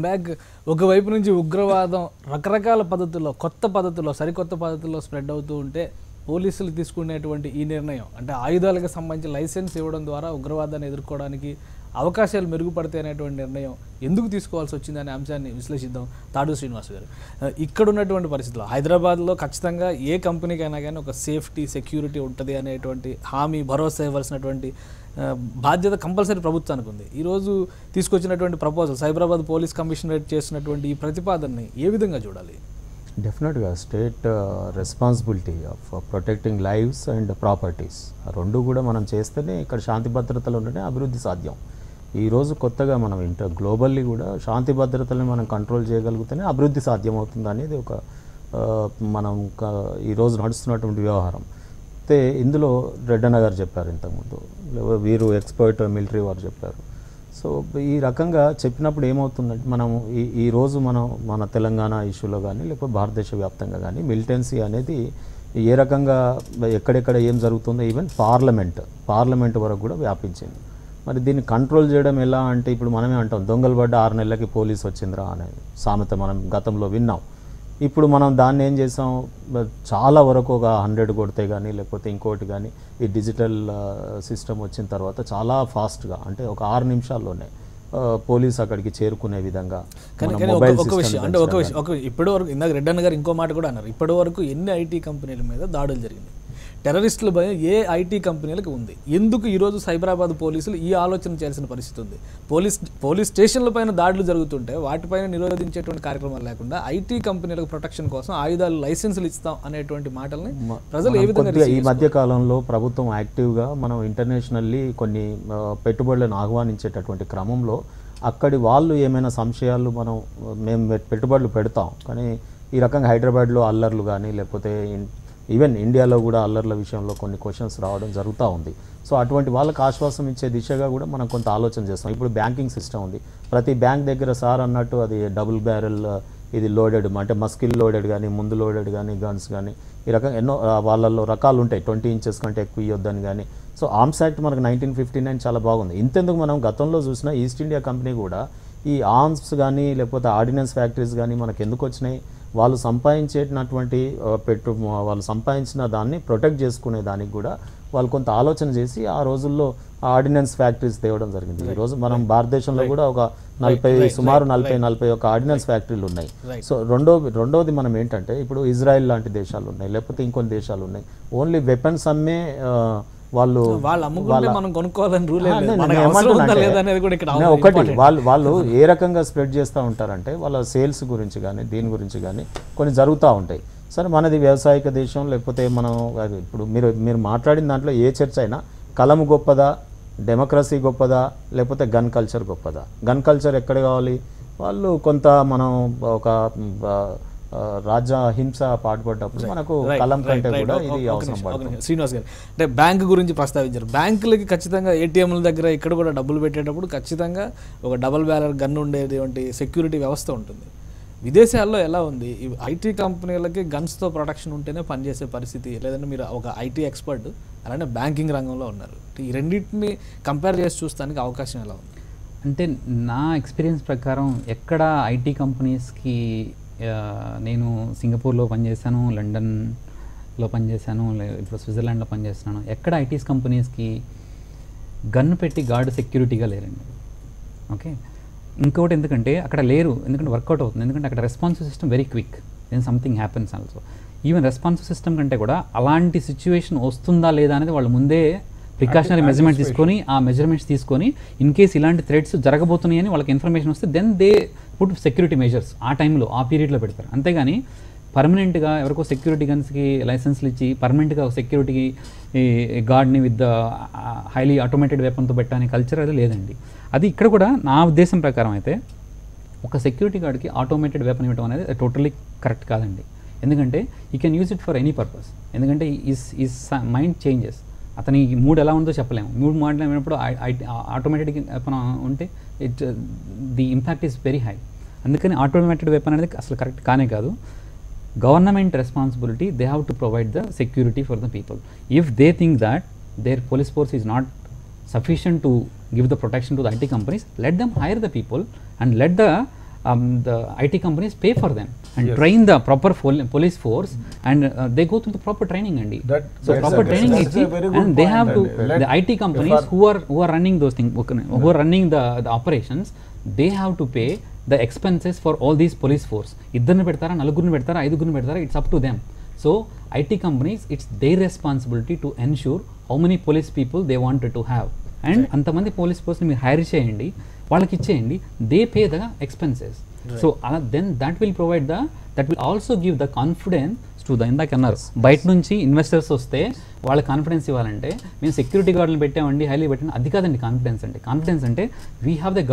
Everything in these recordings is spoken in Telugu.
బ్యాక్ ఒకవైపు నుంచి ఉగ్రవాదం రకరకాల పద్ధతుల్లో సరికొత్త పద్ధతుల్లో స్ప్రెడ్ అవుతూ ఉంటే పోలీసులు తీసుకునేటువంటి ఈ నిర్ణయం అంటే ఆయుధాలకు సంబంధించి లైసెన్స్ ఇవ్వడం ద్వారా ఉగ్రవాదాన్ని ఎదుర్కోవడానికి అవకాశాలు మెరుగుపడతాయి అనేటువంటి నిర్ణయం ఎందుకు తీసుకోవాల్సి వచ్చిందనే అంశాన్ని విశ్లేషిద్దాం. తాడు శ్రీనివాస్ గారు, ఇక్కడ ఉన్నటువంటి పరిస్థితుల్లో హైదరాబాద్లో ఖచ్చితంగా ఏ కంపెనీకైనా కానీ ఒక సేఫ్టీ సెక్యూరిటీ ఉంటుంది అనేటువంటి హామీ భరోసా ఇవ్వాల్సినటువంటి బాధ్యత కంపల్సరీ ప్రభుత్వానికి ఉంది. ఈరోజు తీసుకొచ్చినటువంటి ప్రపోజల్ సైబరాబాద్ పోలీస్ కమిషనరేట్ చేసినటువంటి ఈ ప్రతిపాదనని ఏ విధంగా చూడాలి? డెఫినెట్గా state responsibility of protecting lives and properties రెండు కూడా మనం చేస్తేనే ఇక్కడ శాంతి భద్రతలు ఉంటేనే అభివృద్ధి సాధ్యం. ఈరోజు కొత్తగా మనం గ్లోబల్లీ కూడా శాంతి భద్రతలను మనం కంట్రోల్ చేయగలిగితేనే అభివృద్ధి సాధ్యమవుతుంది అనేది ఒక మనం ఈరోజు నడుస్తున్నటువంటి వ్యవహారం. అయితే ఇందులో రెడ్డన్న గారు చెప్పారు ఇంతకుముందు, వీరు ఎక్స్పర్ట్ మిలిటరీ వారు చెప్పారు. సో ఈ రకంగా చెప్పినప్పుడు ఏమవుతుందంటే మనం ఈరోజు మన తెలంగాణ ఇష్యూలో కానీ లేకపోతే భారతదేశ వ్యాప్తంగా కానీ మిలిటెన్సీ అనేది ఏ రకంగా ఎక్కడెక్కడ ఏం జరుగుతుందో ఈవెన్ పార్లమెంట్ వరకు కూడా వ్యాపించింది. మరి దీన్ని కంట్రోల్ చేయడం ఎలా అంటే ఇప్పుడు మనమే అంటాం దొంగలు పడ్డ 6 నెలలకి పోలీసు వచ్చిందిరా అనే సామెత మనం గతంలో విన్నాం. ఇప్పుడు మనం దాన్ని ఏం చేసాం, చాలా వరకు ఒక 100 కొడితే కానీ లేకపోతే ఇంకోటి కానీ ఈ డిజిటల్ సిస్టమ్ వచ్చిన తర్వాత చాలా ఫాస్ట్గా అంటే ఒక 6 నిమిషాల్లోనే పోలీస్ అక్కడికి చేరుకునే విధంగా. ఇప్పటి వరకు ఇందాక రెడ్డన్న గారు ఇంకో మాట కూడా అన్నారు, ఇప్పటి వరకు ఎన్ని ఐటీ కంపెనీల మీద దాడులు జరిగింది, టెర్రరిస్టుల భయం ఏ ఐటీ కంపెనీలకు ఉంది, ఎందుకు ఈరోజు సైబరాబాద్ పోలీసులు ఈ ఆలోచన చేయాల్సిన పరిస్థితి ఉంది? పోలీస్ స్టేషన్ల పైన దాడులు జరుగుతుంటే వాటిపైన నిరోధించేటువంటి కార్యక్రమాలు లేకుండా ఐటీ కంపెనీలకు ప్రొటెక్షన్ కోసం ఆయుధాలు లైసెన్సులు ఇస్తాం అనేటువంటి మాటల్ని ప్రజలు ఏ విధంగా ఈ మధ్య కాలంలో ప్రభుత్వం యాక్టివ్గా మనం ఇంటర్నేషనల్లీ కొన్ని పెట్టుబడులను ఆహ్వానించేటటువంటి క్రమంలో అక్కడి వాళ్ళు ఏమైనా సంశయాలు మేము పెట్టుబడులు పెడతాం, కానీ ఈ రకంగా హైదరాబాద్లో అల్లర్లు కానీ లేకపోతే ఈవెన్ ఇండియాలో కూడా అల్లర్ల విషయంలో కొన్ని క్వశ్చన్స్ రావడం జరుగుతూ ఉంది. సో అటువంటి వాళ్ళకి ఆశ్వాసం ఇచ్చే దిశగా కూడా మనం కొంత ఆలోచన చేస్తాం. ఇప్పుడు బ్యాంకింగ్ సిస్టమ్ ఉంది, ప్రతి బ్యాంక్ దగ్గర సార్ అన్నట్టు అది డబుల్ బ్యారెల్ ఇది లోడెడ్ అంటే మస్కిల్ లోడెడ్ కానీ ముందు లోడెడ్ కానీ గన్స్ కానీ ఈ రకంగా ఎన్నో వాళ్ళల్లో రకాలు ఉంటాయి. 20 ఇంచెస్ కంటే ఎక్కువ ఇవ్వద్దని కానీ. సో ఆర్మ్స్ యాక్ట్ మనకు 1959 చాలా బాగుంది. ఇంతెందుకు మనం గతంలో చూసిన ఈస్ట్ ఇండియా కంపెనీ కూడా ఈ ఆర్మ్స్ కానీ లేకపోతే ఆర్డినెన్స్ ఫ్యాక్టరీస్ కానీ మనకు ఎందుకు వచ్చినాయి, వాళ్ళు సంపాదించేటటువంటి వాళ్ళు సంపాదించిన దాన్ని ప్రొటెక్ట్ చేసుకునే దానికి కూడా వాళ్ళు కొంత ఆలోచన చేసి ఆ రోజుల్లో ఆర్డినెన్స్ ఫ్యాక్టరీస్ తేవడం జరిగింది. ఈరోజు మనం భారతదేశంలో కూడా ఒక సుమారు 40-41 ఆర్డినెన్స్ ఫ్యాక్టరీలు ఉన్నాయి. సో రెండోది మనం ఏంటంటే ఇప్పుడు ఇజ్రాయెల్ లాంటి దేశాలు ఉన్నాయి, లేకపోతే ఇంకొన్ని దేశాలు ఉన్నాయి, ఓన్లీ వెపన్స్ అమ్మే వాళ్ళు ఒకటి వాళ్ళు ఏ రకంగా స్ప్రెడ్ చేస్తూ ఉంటారంటే వాళ్ళ సేల్స్ గురించి కానీ దీని గురించి కానీ కొన్ని జరుగుతూ ఉంటాయి. సరే మనది వ్యవసాయక దేశం, లేకపోతే మనం ఇప్పుడు మీరు మాట్లాడిన దాంట్లో ఏ చర్చ అయినా కలం గొప్పదా, డెమోక్రసీ గొప్పదా, లేకపోతే గన్ కల్చర్ గొప్పదా? గన్ కల్చర్ ఎక్కడ కావాలి? వాళ్ళు కొంత మనం ఒక రాజ్య హింస పాటుపడ్డప్పుడు మనకు కలం కంటే కూడా ఇది అవసరం పడుతుంది. శ్రీనివాస్ గారు, అంటే బ్యాంక్ గురించి ప్రస్తావించారు. బ్యాంకులకి ఖచ్చితంగా ఏటీఎంల దగ్గర ఇక్కడ కూడా డబ్బులు పెట్టేటప్పుడు ఖచ్చితంగా ఒక డబుల్ బ్యారల్ గన్ ఉండేటువంటి సెక్యూరిటీ వ్యవస్థ ఉంటుంది. విదేశాల్లో ఎలా ఉంది? ఐటీ కంపెనీలకి గన్స్తో ప్రొటెక్షన్ ఉంటేనే పనిచేసే పరిస్థితి, లేదంటే మీరు ఒక ఐటీ ఎక్స్పర్ట్ అలానే బ్యాంకింగ్ రంగంలో ఉన్నారు, ఈ రెండింటిని కంపేర్ చేసి చూస్తానికి అవకాశం ఎలా ఉంది? అంటే నా ఎక్స్పీరియన్స్ ప్రకారం ఎక్కడ ఐటీ కంపెనీస్కి నేను సింగపూర్లో పనిచేశాను, లండన్లో పనిచేశాను, ఇప్పుడు స్విట్జర్లాండ్లో పనిచేస్తున్నాను, ఎక్కడ ఐటీస్ కంపెనీస్కి గన్ను పెట్టి గార్డు సెక్యూరిటీగా లేరండి. ఓకే, ఇంకోటి ఎందుకంటే అక్కడ లేరు, ఎందుకంటే వర్కౌట్ అవుతుంది, ఎందుకంటే అక్కడ responsive system very quick, then something happens also. Even responsive system కంటే కూడా అలాంటి సిచ్యువేషన్ వస్తుందా లేదా అనేది వాళ్ళు ముందే ప్రికాషనరీ మెజర్మెంట్ తీసుకొని ఆ మెజర్మెంట్స్ తీసుకొని ఇన్ కేస్ ఇలాంటి థ్రెడ్స్ జరగబోతున్నాయి అని వాళ్ళకి ఇన్ఫర్మేషన్ వస్తే then they put security measures ఆ టైంలో ఆ పీరియడ్లో పెడతారు. అంతేగాని పర్మనెంట్గా ఎవరికో సెక్యూరిటీ గన్స్కి లైసెన్స్లు ఇచ్చి పర్మనెంట్గా సెక్యూరిటీకి గార్డ్ని విత్ హైలీ ఆటోమేటెడ్ వెపన్తో పెట్టడానికి కల్చర్ అది లేదండి. అది ఇక్కడ కూడా నా ఉద్దేశం ప్రకారం అయితే ఒక సెక్యూరిటీ గార్డ్కి ఆటోమేటెడ్ వెపన్ ఇవ్వడం అనేది టోటల్లీ కరెక్ట్ కాదండి. ఎందుకంటే you can use it for any purpose. ఎందుకంటే ఈజ్ మైండ్ చేంజెస్, అతని మూడ్ ఎలా ఉందో చెప్పలేము. మూడ్ మాట్లాడినప్పుడు ఆటోమేటెడ్ వెపన్ ఉంటే the impact is very high. అందుకని ఆటోమేటెడ్ వెపన్ అనేది అసలు కరెక్ట్ కానే కాదు. Government responsibility, they have to provide the security for the people. If they think that their police force is not sufficient to give the protection to the IT companies, let them hire the people and let the the IT companies pay for them and train the proper police force, and they go through the proper training andi. So proper training is, and they have to, the IT companies who are running those things, who are running the operations, they have to pay the expenses for all these police force. Iddarni pedtara, nalugurni pedtara, aidugurni pedtara, it's up to them. So IT companies, it's their responsibility to ensure how many police people they wanted to have, and అంతమంది పోలీస్ ఫోర్స్ ని మీరు హైర్ చేయండి, వాళ్ళకి ఇచ్చేయండి, they pay the expenses. So then that will provide that will also give the confidence to the, ఇందాక అన్నారు బయట నుంచి ఇన్వెస్టర్స్ వస్తే వాళ్ళ కాన్ఫిడెన్స్ ఇవ్వాలంటే మేము సెక్యూరిటీ గార్డులు పెట్టామండి, హైలీ పెట్టండి, అది కాదండి కాన్ఫిడెన్స్ అంటే. కాన్ఫిడెన్స్ అంటే we have the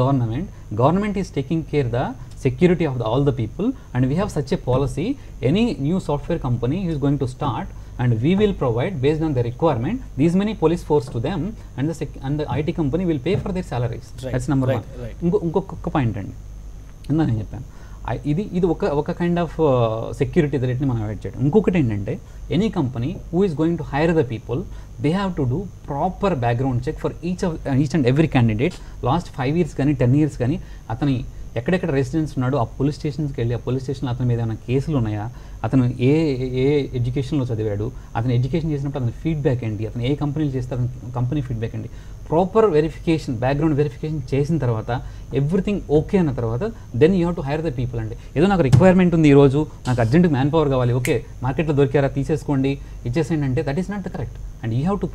government is taking care the security of all the people, and we have such a policy. Any new software company is going to start, and we will provide based on the requirement these many police force to them, and the IT company will pay for their salaries. That's number one. ఇంకొక పాయింట్ అండి, ఇందా నేను చెప్పాను, ఇది ఒక కైండ్ ఆఫ్ సెక్యూరిటీ రేట్ని మనం అవాయిడ్ చేయడం. ఇంకొకటి ఏంటంటే any company who is going to hire the people, they have to do proper background check for each and every candidate. Last 5 years కానీ 10 years కానీ అతని ఎక్కడెక్కడ రెసిడెన్స్ ఉన్నాడో ఆ పోలీస్ స్టేషన్స్కి వెళ్ళి, ఆ పోలీస్ స్టేషన్లో అతని మీద ఏమైనా కేసులు ఉన్నాయా, అతను ఏ ఎడ్యుకేషన్లో చదివాడు, అతను ఎడ్యుకేషన్ చేసినప్పుడు అతని ఫీడ్బ్యాక్ ఏంటి, అతను ఏ కంపెనీలు చేస్తే అతని కంపెనీ ఫీడ్బ్యాక్ ఏంటి, ప్రాపర్ వెరిఫికేషన్, బ్యాక్గ్రౌండ్ వెరిఫికేషన్ చేసిన తర్వాత ఎవ్రీథింగ్ ఓకే అన్న తర్వాత then you have to hire the people అండి. ఏదో నాకు రిక్వైర్మెంట్ ఉంది ఈరోజు, నాకు అర్జెంట్ మ్యాన్ పవర్ కావాలి, ఓకే మార్కెట్లో దొరికారా తీసేసుకోండి ఇచ్చేసేయండి అంటే that is not the correct. And you have to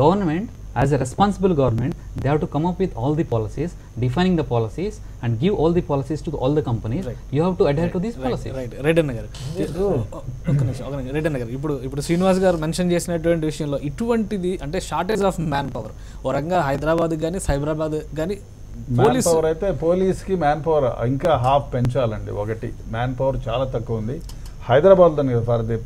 government as a responsible government, they have to come up with all the policies, defining the policies, and give all the policies to all the companies. You have to adhere to these policies. Reddy అన్న గారు, రెడ్డి అన్న గారు, ఇప్పుడు శ్రీనివాస్ గారు మెన్షన్ చేసినటువంటి విషయంలో ఇటువంటిది అంటే షార్టేజ్ ఆఫ్ మ్యాన్ పవర్ ఓ రంగా హైదరాబాద్ కానీ సైబరాబాద్ కానీ మ్యాన్ పవర్ అయితే పోలీస్కి మ్యాన్ పవర్ ఇంకా హాఫ్ పెంచాలండి. ఒకటి మ్యాన్ పవర్ చాలా తక్కువ ఉంది హైదరాబాద్ దాని ఫర్ ది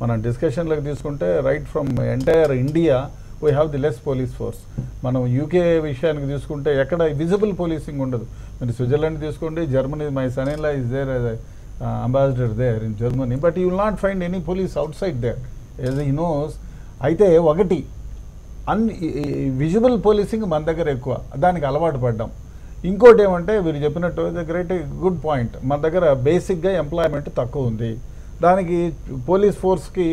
మనం డిస్కషన్లోకి తీసుకుంటే right from entire India we have the less police force. మనం యూకే విషయానికి తీసుకుంటే ఎక్కడ విజిబుల్ పోలీసింగ్ ఉండదు. మీరు స్విట్జర్లాండ్ తీసుకోండి, Germany, my son in law is there as ambassador there in Germany, but you will not find any police outside there as he knows. అయితే ఒకటి విజిబుల్ పోలీసింగ్ మన దగ్గర ఎక్కువ, దానికి అలవాటు పడ్డాం. ఇంకోటి ఏమంటే మీరు చెప్పినట్టు గ్రేట్ గుడ్ పాయింట్, మన దగ్గర బేసిక్గా ఎంప్లాయ్మెంట్ తక్కువ ఉంది. దానికి పోలీస్ ఫోర్స్కి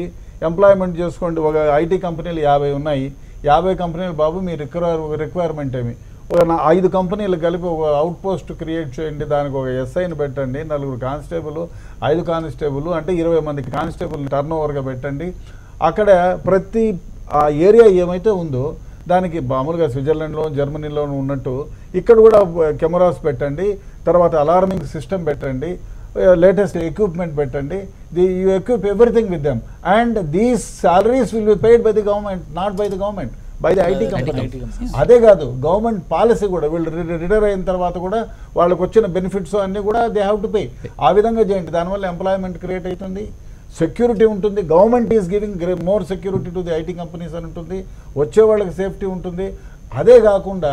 ఎంప్లాయ్మెంట్ చేసుకోండి, ఒక ఐటీ కంపెనీలు 50 ఉన్నాయి, 50 కంపెనీలు బాబు మీ రిక్వైర్మెంట్ ఏమి, ఒక 5 కంపెనీలు కలిపి ఒక అవుట్ పోస్ట్ క్రియేట్ చేయండి, దానికి ఒక ఎస్ఐని పెట్టండి, 4 కానిస్టేబుల్, 5 కానిస్టేబుల్ అంటే 20 మంది కానిస్టేబుల్ని టర్న్ ఓవర్గా పెట్టండి. అక్కడ ప్రతి ఆ ఏరియా ఏమైతే ఉందో దానికి మామూలుగా స్విట్జర్లాండ్లో జర్మనీలో ఉన్నట్టు ఇక్కడ కూడా కెమెరాస్ పెట్టండి, తర్వాత అలార్మింగ్ సిస్టమ్ పెట్టండి, లేటెస్ట్ ఎక్విప్మెంట్ పెట్టండి, you equip everything with them, and these salaries will be paid by the government, not by the government, by the IT company. అదే కాదు గవర్నమెంట్ పాలసీ కూడా వీళ్ళు రిటైర్ అయిన తర్వాత కూడా వాళ్ళకి వచ్చిన బెనిఫిట్స్ అన్నీ కూడా దే హ్యావ్ టు పే. ఆ విధంగా చేయండి, దానివల్ల ఎంప్లాయ్మెంట్ క్రియేట్ అవుతుంది, సెక్యూరిటీ ఉంటుంది, government is giving more security to the IT companies అని ఉంటుంది, వచ్చే వాళ్ళకి సేఫ్టీ ఉంటుంది. అదే కాకుండా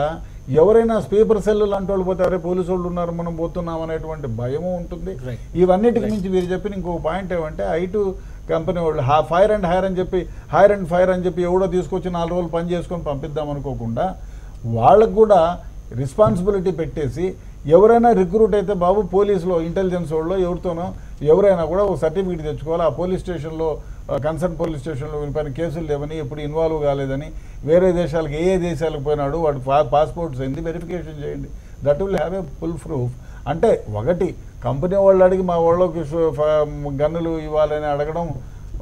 ఎవరైనా స్పీపర్ సెల్ లాంటి వాళ్ళు పోతారే పోలీసు వాళ్ళు ఉన్నారు మనం పోతున్నాం అనేటువంటి భయము ఉంటుంది. ఇవన్నిటికి మించి మీరు చెప్పిన ఇంకొక పాయింట్ ఏమంటే ఐటీ కంపెనీ వాళ్ళు fire and hire and fire అని చెప్పి ఎవడో తీసుకొచ్చి 4 రోజులు పని చేసుకొని పంపిద్దాం అనుకోకుండా వాళ్ళకు కూడా రెస్పాన్సిబిలిటీ పెట్టేసి ఎవరైనా రిక్రూట్ అయితే బాబు పోలీసులో ఇంటెలిజెన్స్ వాళ్ళు ఎవరితోనో ఎవరైనా కూడా ఒక సర్టిఫికేట్ తెచ్చుకోవాలి, ఆ పోలీస్ స్టేషన్లో కన్సర్న్ పోలీస్ స్టేషన్లో వీళ్ళపైన కేసులు లేవని, ఎప్పుడు ఇన్వాల్వ్ కాలేదని, వేరే దేశాలకు ఏ దేశాలకు పోయినాడు వాడు పాస్పోర్ట్స్ ఏంది వెరిఫికేషన్ చేయండి, that will have a full proof. అంటే ఒకటి కంపెనీ వాళ్ళు అడిగి మా వాళ్ళకి గన్నులు ఇవ్వాలని అడగడం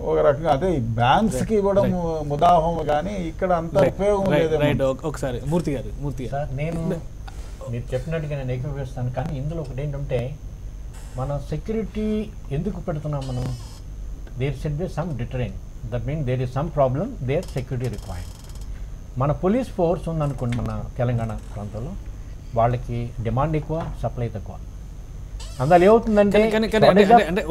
ఒక రకంగా, అదే బ్యాంక్స్కి ఇవ్వడం ముదాహం, కానీ ఇక్కడ అంత ఉపయోగం లేదు. ఒకసారి మూర్తి గారు నేను మీరు చెప్పినట్టుగా నేను ఏకీభవిస్తాను, కానీ ఇందులో ఒకటి ఏంటంటే మన సెక్యూరిటీ ఎందుకు పెడుతున్నాం మనం, there should be some deterrent, that mean there is some problem, there security required. మన పోలీస్ ఫోర్స్ ఉందనుకోండి మన తెలంగాణ ప్రాంతంలో, వాళ్ళకి డిమాండ్ ఎక్కువ, సప్లై తక్కువ. అందులో ఏమవుతుందంటే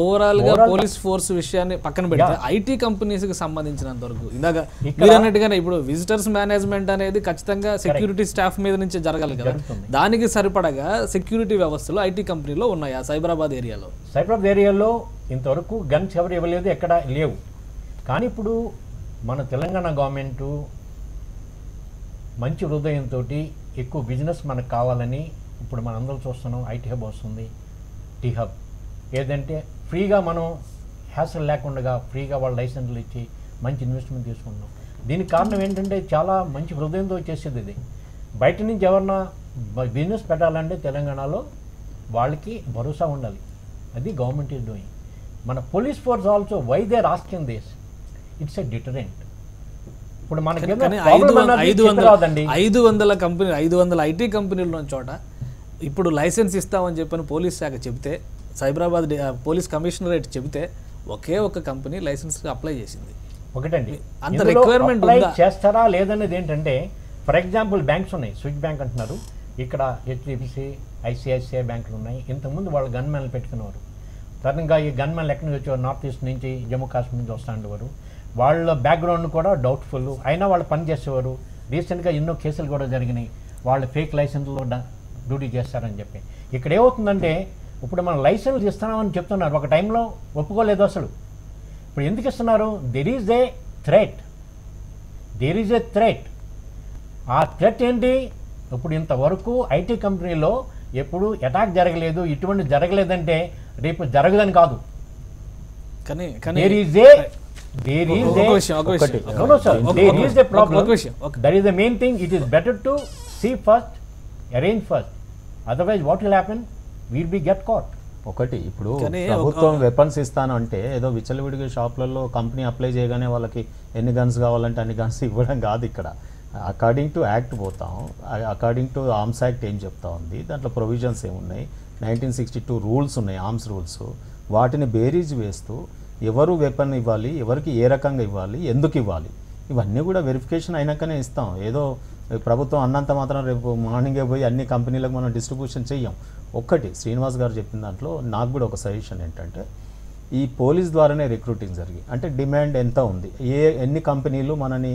ఓవరాల్ గా పోలీస్ ఫోర్స్ విషయాన్ని పక్కన పెడితే ఐటీ కంపెనీస్ కి సంబంధించినంత వరకు ఇందాక మీరు అన్నట్టుగానే ఇప్పుడు విజిటర్స్ మేనేజ్మెంట్ అనేది ఖచ్చితంగా సెక్యూరిటీ స్టాఫ్ మీద నుంచి జరగాలి కదా, దానికి సరిపడగా సెక్యూరిటీ వ్యవస్థలు ఐటీ కంపెనీలో ఉన్నాయా సైబరాబాద్ ఏరియాలో? సైబరాబాద్ ఏరియాలో ఇంతవరకు గన్స్ ఎవరు ఇవ్వలేదు, ఎక్కడ లేవు. కానీ ఇప్పుడు మన తెలంగాణ గవర్నమెంటు మంచి హృదయంతో ఎక్కువ బిజినెస్ మనకు కావాలని ఇప్పుడు మనం అందరం చూస్తున్నాం ఐటీ హబ్ వస్తుంది, టీ హబ్, ఏదంటే ఫ్రీగా మనం హ్యాసల్ లేకుండా ఫ్రీగా వాళ్ళ లైసెన్స్లు ఇచ్చి మంచి ఇన్వెస్ట్మెంట్ తీసుకుంటున్నాం. దీనికి కారణం ఏంటంటే చాలా మంచి హృదయంతో చేసేది ఇది. బయట నుంచి ఎవరన్నా బిజినెస్ పెట్టాలంటే తెలంగాణలో వాళ్ళకి భరోసా ఉండాలి, అది గవర్నమెంట్ ఈజ్ డూయింగ్. మన police force also why they are asking this, it's a deterrent. ఇప్పుడు మనకి కానీ 500 కంపెనీ 500 ఐటీ కంపెనీలు ఉన్న చోట ఇప్పుడు లైసెన్స్ ఇస్తామని చెప్పని పోలీస్ శాఖ చెబితే, సైబరాబాద్ పోలీస్ కమిషనరేట్ చెబితే ఒకే ఒక కంపెనీ లైసెన్స్ అప్లై చేసింది. ఒకటండి, అంత రిక్వైర్మెంట్ చేస్తారా లేదనేది ఏంటంటే, ఫర్ ఎగ్జాంపుల్ బ్యాంక్స్ ఉన్నాయి, స్విచ్ బ్యాంక్ అంటున్నారు, ఇక్కడ హెచ్డిఎఫ్సి, ఐసిఐసిఐ బ్యాంకులు ఉన్నాయి. ఇంతకుముందు వాళ్ళు గన్మెన్లు పెట్టుకునేవారు. సడన్గా ఈ గన్మెన్లు ఎక్కడి నుంచి వచ్చేవారు, నార్త్ ఈస్ట్ నుంచి, జమ్మూ కాశ్మీర్ నుంచి వస్తూ ఉండేవారు. వాళ్ళ బ్యాక్గ్రౌండ్ కూడా డౌట్ఫుల్, అయినా వాళ్ళు పని చేసేవారు. రీసెంట్గా ఎన్నో కేసులు కూడా జరిగినాయి, వాళ్ళు ఫేక్ లైసెన్స్లో డ్యూటీ చేస్తారని చెప్పి. ఇక్కడ ఏమవుతుందంటే, ఇప్పుడు మనం లైసెన్స్ ఇస్తున్నామని చెప్తున్నారు, ఒక టైంలో ఒప్పుకోలేదు అసలు. ఇప్పుడు ఎందుకు ఇస్తున్నారు? దెర్ ఈజ్ ఏ థ్రెట్, ఆ థ్రెట్ ఏంటి? ఇప్పుడు ఇంతవరకు ఐటీ కంపెనీలో ఎప్పుడు అటాక్ జరగలేదు, ఇటువంటి జరగలేదంటే రేపు జరగదని కాదు. కానీ there is a problem. That is the main thing. It is better to see first, arrange first. Otherwise what will happen? We'll be get caught. ఒకటి ఇప్పుడు ప్రభుత్వం వెపన్స్ ఇస్తాను అంటే ఏదో విచ్చలవిడిగా షాప్లలో కంపెనీ అప్లై చేయగానే వాళ్ళకి ఎన్ని గన్స్ కావాలంటే అన్ని గన్స్ ఇవ్వడం కాదు. ఇక్కడ అకార్డింగ్ టు యాక్ట్ పోతాం, అకార్డింగ్ టు ఆర్మ్స్ యాక్ట్ ఏం చెప్తా ఉంది, దాంట్లో ప్రొవిజన్స్ ఏమున్నాయి, 1962 రూల్స్ ఉన్నాయి, ఆర్మ్స్ రూల్స్. వాటిని బేరీజ్ వేస్తూ ఎవరు వెపన్ ఇవ్వాలి, ఎవరికి ఏ రకంగా ఇవ్వాలి, ఎందుకు ఇవ్వాలి, ఇవన్నీ కూడా వెరిఫికేషన్ అయినాకనే ఇస్తాం. ఏదో ప్రభుత్వం అన్నంత మాత్రం రేపు మార్నింగే పోయి అన్ని కంపెనీలకు మనం డిస్ట్రిబ్యూషన్ చెయ్యం. ఒక్కటి శ్రీనివాస్ గారు చెప్పిన దాంట్లో నాకు కూడా ఒక సజెషన్ ఏంటంటే, ఈ పోలీస్ ద్వారానే రిక్రూటింగ్ జరిగి అంటే డిమాండ్ ఎంత ఉంది, ఎన్ని కంపెనీలు మనని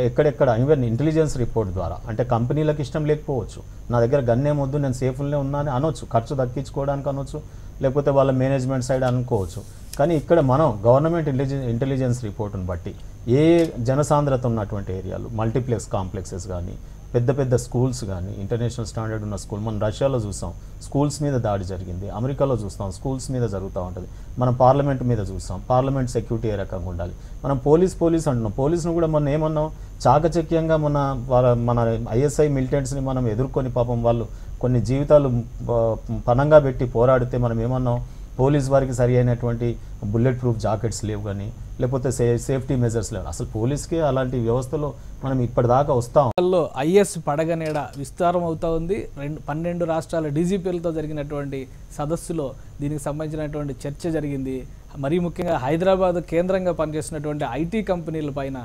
ఎక్కడెక్కడ, ఈవెన్ ఇంటెలిజెన్స్ రిపోర్ట్ ద్వారా, అంటే కంపెనీలకు ఇష్టం లేకపోవచ్చు, నా దగ్గర గన్నే వద్దు నేను సేఫ్గానే ఉన్నా అని అనొచ్చు, ఖర్చు దక్కించుకోవడానికి అనొచ్చు, లేకపోతే వాళ్ళ మేనేజ్మెంట్ సైడ్ అనుకోవచ్చు. కానీ ఇక్కడ మనం గవర్నమెంట్ ఇంటెలిజెన్స్ రిపోర్ట్ని బట్టి ఏ జనసాంద్రత ఉన్నటువంటి ఏరియాలు, మల్టీప్లెక్స్ కాంప్లెక్సెస్ కానీ, పెద్ద పెద్ద స్కూల్స్ కానీ, ఇంటర్నేషనల్ స్టాండర్డ్ ఉన్న స్కూల్, మనం రష్యాలో చూస్తాం స్కూల్స్ మీద దాడి జరిగింది, అమెరికాలో చూస్తాం స్కూల్స్ మీద జరుగుతూ ఉంటుంది, మనం పార్లమెంట్ మీద చూస్తాం, పార్లమెంట్ సెక్యూరిటీ ఏ రకంగా ఉండాలి. మనం పోలీస్ అంటున్నాం, పోలీసును కూడా మనం ఏమన్నాం, చాకచక్యంగా మన ఐఎస్ఐ మిలిటెంట్స్ని మనం ఎదుర్కొని పాపం వాళ్ళు కొన్ని జీవితాలు పణంగా పెట్టి పోరాడితే మనం ఏమన్నాం, పోలీస్ వారికి సరి అయినటువంటి బుల్లెట్ ప్రూఫ్ జాకెట్స్ లేవు కానీ, లేకపోతే సేఫ్టీ మెజర్స్ లేవు. అసలు పోలీస్కి అలాంటి వ్యవస్థలో మనం ఇప్పటిదాకా వస్తాం. ఐఎస్ పడగనేడ విస్తారం అవుతా ఉంది. 12 రాష్ట్రాల డీజీపీలతో జరిగినటువంటి సదస్సులో దీనికి సంబంధించినటువంటి చర్చ జరిగింది. మరీ ముఖ్యంగా హైదరాబాద్ కేంద్రంగా పనిచేస్తున్నటువంటి ఐటీ కంపెనీల పైన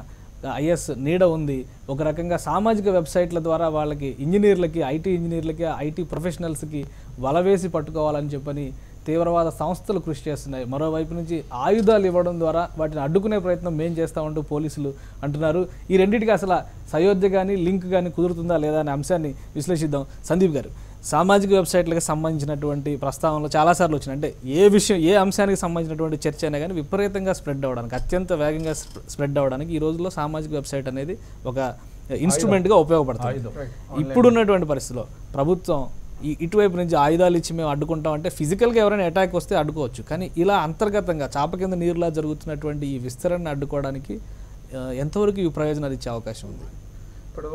ఐఎస్ నీడ ఉంది. ఒక రకంగా సామాజిక వెబ్సైట్ల ద్వారా వాళ్ళకి ఇంజనీర్లకి, ఐటీ ఇంజనీర్లకి, ఐటీ ప్రొఫెషనల్స్కి వలవేసి పట్టుకోవాలని చెప్పని తీవ్రవాద సంస్థలు కృషి చేస్తున్నాయి. మరోవైపు నుంచి ఆయుధాలు ఇవ్వడం ద్వారా వాటిని అడ్డుకునే ప్రయత్నం మేం చేస్తామంటూ పోలీసులు అంటున్నారు. ఈ రెండింటికి అసలు సయోధ్య కానీ లింక్ కానీ కుదురుతుందా లేదా అనే అంశాన్ని విశ్లేషిద్దాం. సందీప్ గారు, సామాజిక వెబ్సైట్లకు సంబంధించినటువంటి ప్రస్తావనలు చాలాసార్లు వచ్చినాయి. అంటే ఏ అంశానికి సంబంధించినటువంటి చర్చ అయినా కానీ విపరీతంగా స్ప్రెడ్ అవ్వడానికి, అత్యంత వేగంగా స్ప్రెడ్ అవ్వడానికి ఈ రోజుల్లో సామాజిక వెబ్సైట్ అనేది ఒక ఇన్స్ట్రుమెంట్గా ఉపయోగపడుతుంది. ఇప్పుడున్నటువంటి పరిస్థితిలో ప్రభుత్వం ఇటువైపు నుంచి ఆయుధాలు ఇచ్చి మేము అడ్డుకుంటాం అంటే, ఫిజికల్గా ఎవరైనా అటాక్ వస్తే అడ్డుకోవచ్చు, కానీ ఇలా అంతర్గతంగా చాప కింద నీరులా జరుగుతున్నటువంటి ఈ విస్తరణను అడ్డుకోవడానికి ఎంతవరకు ఈ ప్రయోజనాలు ఇచ్చే అవకాశం ఉంది? ఇప్పుడు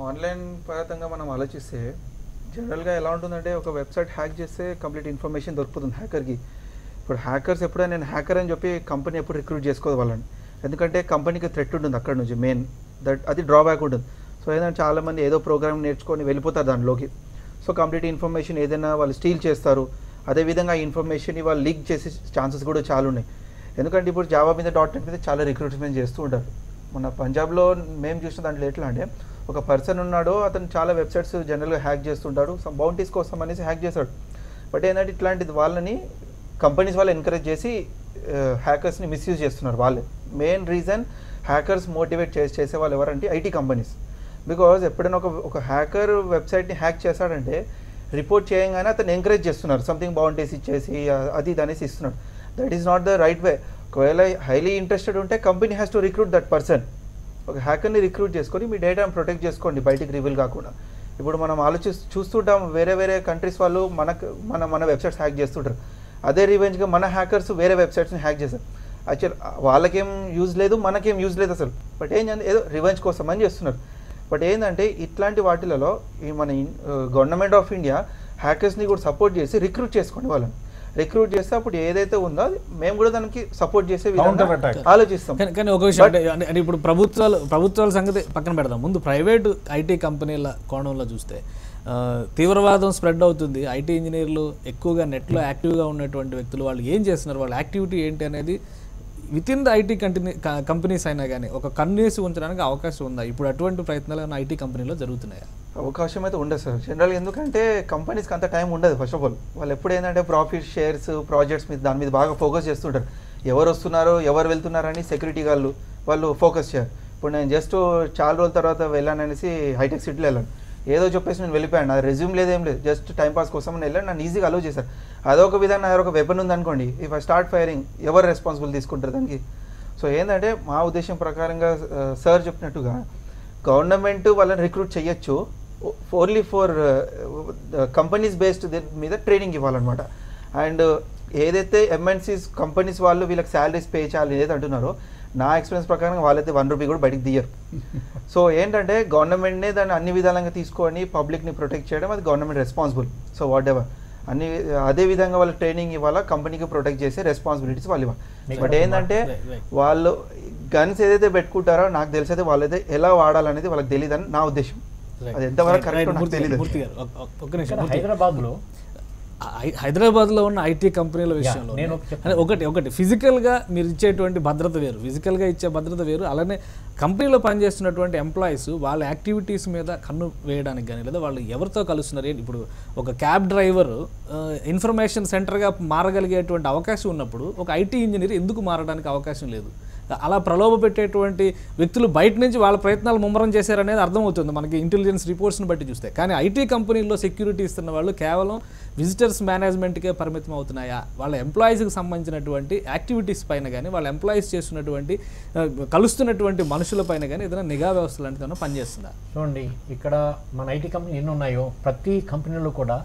ఆన్లైన్ పరంగా మనం ఆలోచిస్తే జనరల్గా ఎలా ఉంటుందంటే, ఒక వెబ్సైట్ హ్యాక్ చేస్తే కంప్లీట్ ఇన్ఫర్మేషన్ దొరుకుతుంది హ్యాకర్కి. ఇప్పుడు హ్యాకర్స్ ఎప్పుడైనా నేను హ్యాకర్ అని చెప్పి కంపెనీ ఎప్పుడు రిక్రూట్ చేసుకోదు వాళ్ళని, ఎందుకంటే కంపెనీకి థ్రెట్ ఉంటుంది అక్కడ నుంచి మెయిన్, అది డ్రాబ్యాక్ ఉంటుంది. సో ఏదైనా చాలామంది ఏదో ప్రోగ్రామ్ నేర్చుకొని వెళ్ళిపోతారు దానిలోకి. సో కంప్లీట్ ఇన్ఫర్మేషన్ ఏదైనా వాళ్ళు స్టీల్ చేస్తారు. అదేవిధంగా ఆ ఇన్ఫర్మేషన్ వాళ్ళు లీక్ చేసే ఛాన్సెస్ కూడా చాలా ఉన్నాయి. ఎందుకంటే ఇప్పుడు జావా మీద .NET మీద చాలా రిక్రూట్మెంట్ చేస్తూ ఉంటారు. మన పంజాబ్లో మేము చూసిన దాంట్లో ఎట్లా అంటే, ఒక పర్సన్ ఉన్నాడో అతను చాలా వెబ్సైట్స్ జనరల్గా హ్యాక్ చేస్తుంటాడు, బౌంటీస్ కోసం అనేసి హ్యాక్ చేస్తాడు. బట్ ఏంటంటే ఇట్లాంటిది వాళ్ళని కంపెనీస్ వాళ్ళు ఎంకరేజ్ చేసి హ్యాకర్స్ని మిస్యూజ్ చేస్తున్నారు. వాళ్ళే మెయిన్ రీజన్ హ్యాకర్స్ మోటివేట్ చేసే వాళ్ళు ఎవరంటే ఐటీ కంపెనీస్. బికాజ్ ఎప్పుడైనా ఒక హ్యాకర్ వెబ్సైట్ని హ్యాక్ చేశాడంటే రిపోర్ట్ చేయగానే అతను ఎంకరేజ్ చేస్తున్నారు, సంథింగ్ బౌంటీస్ ఇచ్చేసి అది అనేసి ఇస్తున్నాడు. That is not the right way. ఒకవేళ హైలీ ఇంట్రెస్టెడ్ ఉంటే company has to recruit that person. ఒక హ్యాకర్ని రిక్రూట్ చేసుకొని మీ డేటాను ప్రొటెక్ట్ చేసుకోండి, బయటికి రివీల్ కాకుండా. ఇప్పుడు మనం చూస్తుంటాం వేరే వేరే కంట్రీస్ వాళ్ళు మన వెబ్సైట్స్ హ్యాక్ చేస్తుంటారు. అదే రివెంజ్గా మన హ్యాకర్స్ వేరే వెబ్సైట్స్ని హ్యాక్ చేస్తారు. యాక్చువల్ వాళ్ళకేం యూజ్ లేదు, మనకేం యూజ్ లేదు అసలు. బట్ ఏంటంటే ఏదో రివెంజ్ కోసం అని చేస్తున్నారు. బట్ ఏంటంటే ఇట్లాంటి వాటిలలో ఈ మన గవర్నమెంట్ ఆఫ్ ఇండియా హ్యాకర్స్ని కూడా సపోర్ట్ చేసి రిక్రూట్ చేసుకోండి. వాళ్ళని రిక్రూట్ చేస్తే అప్పుడు ఏదైతే ఉందో అది మేము కూడా దానికి సపోర్ట్ చేసే విధంగా ఆలోచిస్తాం. కానీ ఒక విషయం అంటే ఇప్పుడు ప్రభుత్వాల సంగతి పక్కన పెడదాం. ముందు ప్రైవేటు ఐటీ కంపెనీల కోణంలో చూస్తే తీవ్రవాదం స్ప్రెడ్ అవుతుంది. ఐటీ ఇంజనీర్లు ఎక్కువగా నెట్లో యాక్టివ్గా ఉన్నటువంటి వ్యక్తులు వాళ్ళు ఏం చేస్తున్నారు, వాళ్ళ యాక్టివిటీ ఏంటి అనేది with in the IT companies అయినా కానీ ఒక కన్నేసి ఉంచడానికి అవకాశం ఉందా? ఇప్పుడు అటువంటి ప్రయత్నాలు ఐటీ కంపెనీలో జరుగుతున్నాయా? అవకాశం అయితే ఉండదు సార్ జనరల్గా. ఎందుకంటే కంపెనీస్కి అంత టైం ఉండదు. ఫస్ట్ ఆఫ్ ఆల్ వాళ్ళు ఎప్పుడు ఏంటంటే ప్రాఫిట్ షేర్స్ ప్రాజెక్ట్స్ మీద దాని మీద బాగా ఫోకస్ చేస్తుంటారు. ఎవరు వస్తున్నారో ఎవరు వెళ్తున్నారని సెక్యూరిటీ వాళ్ళు ఫోకస్ చేయరు. ఇప్పుడు నేను జస్ట్ చాలా రోజుల తర్వాత వెళ్ళాను అనేసి హైటెక్ సిటీలో వెళ్ళాను. ఏదో చెప్పేసి నేను వెళ్ళిపోయాను. అది రెజ్యూమ్ లేదేం లేదు, జస్ట్ టైంపాస్ కోసం నేను వెళ్ళాను. నన్ను ఈజీగా అలో చేశారు. అదొక విధంగా నా ఒక వెపన్ ఉంది అనుకోండి, ఇఫ్ ఐ స్టార్ట్ ఫైరింగ్ ఎవరు రెస్పాన్సిబుల్ తీసుకుంటారు దానికి? సో ఏంటంటే మా ఉద్దేశం ప్రకారంగా సార్ చెప్పినట్టుగా గవర్నమెంట్ వాళ్ళని రిక్రూట్ చేయొచ్చు, ఓన్లీ ఫర్ కంపెనీస్ బేస్డ్ మీద ట్రైనింగ్ ఇవ్వాలన్నమాట. అండ్ ఏదైతే ఎంఎన్సీస్ కంపెనీస్ వాళ్ళు వీళ్ళకి శాలరీస్ పే చేయాలి ఏదైతే అంటున్నారో నా ఎక్స్పీరియన్స్ ప్రకారం వాళ్ళైతే ₹1 కూడా బయటికి తీయరు. సో ఏంటంటే గవర్నమెంట్నే దాన్ని అన్ని విధాలుగా తీసుకొని పబ్లిక్ని ప్రొటెక్ట్ చేయడం అది government responsible. So what ever అదే విధంగా వాళ్ళకి ట్రైనింగ్ ఇవ్వాలా, కంపెనీకి ప్రొటెక్ట్ చేసే రెస్పాన్సిబిలిటీస్ వాళ్ళు ఇవ్వాలి. బట్ ఏంటంటే వాళ్ళు గన్స్ ఏదైతే పెట్టుకుంటారో నాకు తెలిసైతే వాళ్ళైతే ఎలా వాడాలనేది వాళ్ళకి తెలియదని నా ఉద్దేశం. అది ఎంతవరకు కరెక్ట్ నాకు తెలియదు. హైదరాబాద్లో ఉన్న ఐటీ కంపెనీల విషయంలో ఒకటి ఫిజికల్గా మీరు ఇచ్చేటువంటి భద్రత వేరు, ఫిజికల్గా ఇచ్చే భద్రత వేరు. అలానే కంపెనీలో పనిచేస్తున్నటువంటి ఎంప్లాయీస్ వాళ్ళ యాక్టివిటీస్ మీద కన్ను వేయడానికి కానీ లేదా వాళ్ళు ఎవరితో కలుస్తున్నారు. ఇప్పుడు ఒక క్యాబ్ డ్రైవర్ ఇన్ఫర్మేషన్ సెంటర్గా మారగలిగేటువంటి అవకాశం ఉన్నప్పుడు ఒక ఐటీ ఇంజనీర్ ఎందుకు మారడానికి అవకాశం లేదు? అలా ప్రలోభ పెట్టేటువంటి వ్యక్తులు బయట నుంచి వాళ్ళ ప్రయత్నాలు ముమ్మరం చేశారనేది అర్థమవుతుంది మనకి ఇంటెలిజెన్స్ రిపోర్ట్స్ని బట్టి చూస్తే. కానీ ఐటీ కంపెనీల్లో సెక్యూరిటీ ఇస్తున్న వాళ్ళు కేవలం విజిటర్స్ మేనేజ్మెంట్కే పరిమితం అవుతున్నాయా? వాళ్ళ ఎంప్లాయీస్కి సంబంధించినటువంటి యాక్టివిటీస్ పైన కానీ వాళ్ళ ఎంప్లాయీస్ చేస్తున్నటువంటి కలుస్తున్నటువంటి మనుషుల పైన కానీ ఏదైనా నిఘా వ్యవస్థ లాంటిది పనిచేస్తుందా? చూడండి, ఇక్కడ మన ఐటీ కంపెనీ ఎన్ని ఉన్నాయో ప్రతి కంపెనీలో కూడా